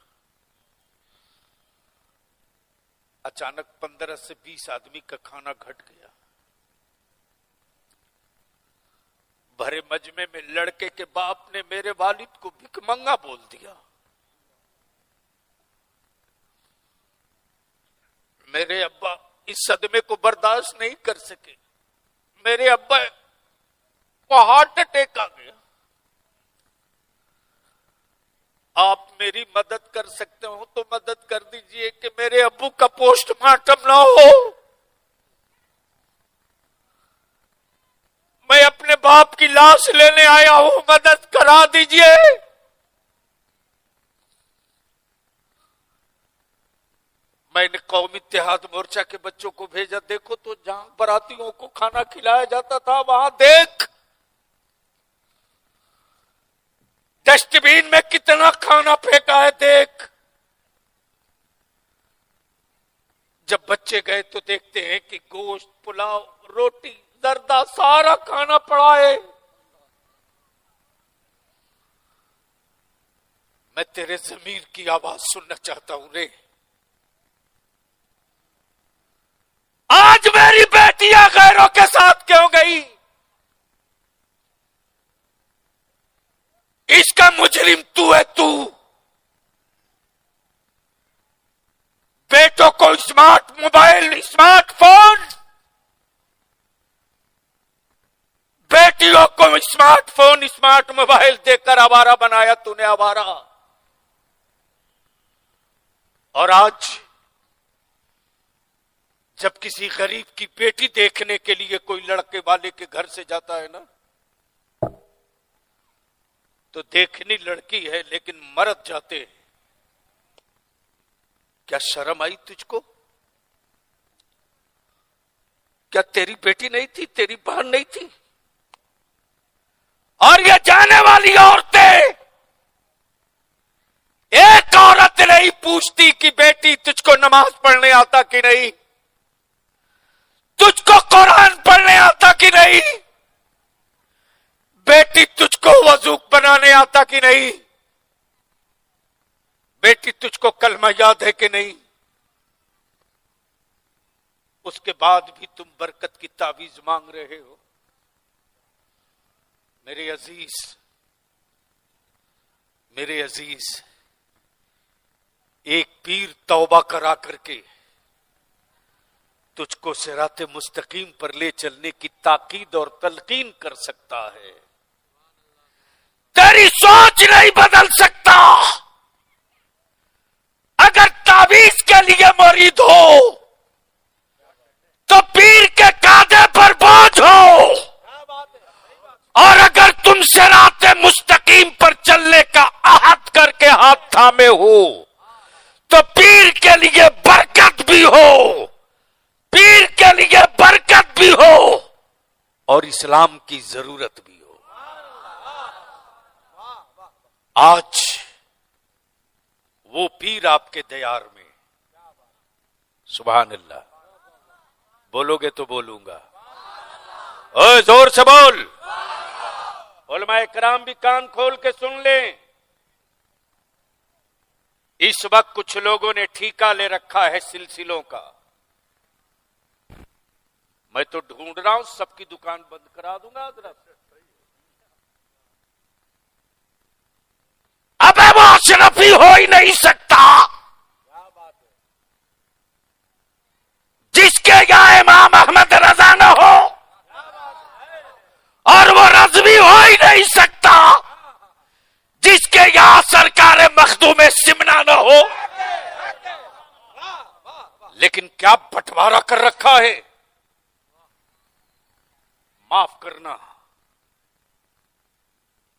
Speaker 1: अचानक 15 से 20 आदमी का खाना घट गया। भरे मजमे में लड़के के बाप ने मेरे वालिद को भिखमंगा बोल दिया। मेरे अब्बा इस सदमे को बर्दाश्त नहीं कर सके। मेरे अब्बा को हार्ट अटैक आ गया। आप मेरी मदद कर सकते हो तो मदद कर दीजिए कि मेरे अब्बू का पोस्टमार्टम ना हो। मैं अपने बाप की लाश लेने आया हूं, मदद करा दीजिए। मैंने कौमी इत्तेहाद मोर्चा के बच्चों को भेजा, देखो तो जहां बरातियों को खाना खिलाया जाता था वहां देख डस्टबिन में कितना खाना फेंका है, देख। जब बच्चे गए तो देखते हैं कि गोश्त, पुलाव, रोटी, जर्दा सारा खाना पड़ा है। मैं तेरे ज़मीर की आवाज सुनना चाहता हूं रे। आज मेरी बेटियां गैरों के साथ क्यों गई? इसका मुजरिम तू है। तू बेटों को स्मार्ट मोबाइल, स्मार्टफोन, बेटियों को स्मार्टफोन, स्मार्ट मोबाइल देकर आवारा बनाया तूने, आवारा। और आज जब किसी गरीब की बेटी देखने के लिए कोई लड़के वाले के घर से जाता है ना, तो देखनी लड़की है लेकिन मर्द जाते हैं। क्या शर्म आई तुझको? क्या तेरी बेटी नहीं थी, तेरी बहन नहीं थी? और ये जाने वाली औरतें, एक औरत नहीं पूछती कि बेटी तुझको नमाज पढ़ने आता कि नहीं, तुझको कुरान पढ़ने आता कि नहीं, बेटी तुझको वजू बनाने आता कि नहीं, बेटी तुझको कलमा याद है कि नहीं। उसके बाद भी तुम बरकत की तावीज मांग रहे हो। मेरे अजीज, एक पीर तौबा करा करके तुझको सिराते मुस्तकीम पर ले चलने की ताकीद और तलकीन कर सकता है। तेरी सोच नहीं बदल सकता। अगर तावीज के लिए मुरीद हो तो पीर के जहां में हो तो पीर के लिए बरकत भी हो, पीर के लिए बरकत भी हो और इस्लाम की जरूरत भी हो। आज वो पीर आपके दयार में, सुभान अल्लाह। बोलोगे तो बोलूंगा, ओए जोर से बोल। उलमाए किराम भी कान खोल के सुन लें। इस वक्त कुछ लोगों ने ठीका ले रखा है सिलसिलों का। मैं तो ढूंढ रहा हूं, सबकी दुकान बंद करा दूंगा हजरत। अबे वो अशरफी हो ही नहीं सकता जिसके यहां इमाम अहमद रजा न हो, और वो रज़वी हो ही नहीं सकता जिसके यहां सरकार मखदूम सिमना न हो। लेकिन क्या बंटवारा कर रखा है। माफ करना,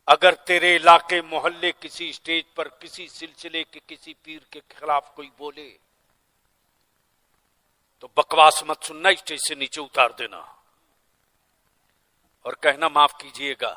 Speaker 1: अगर तेरे इलाके मोहल्ले किसी स्टेज पर किसी सिलसिले के किसी पीर के खिलाफ कोई बोले तो बकवास मत सुनना, स्टेज से नीचे उतार देना और कहना माफ कीजिएगा,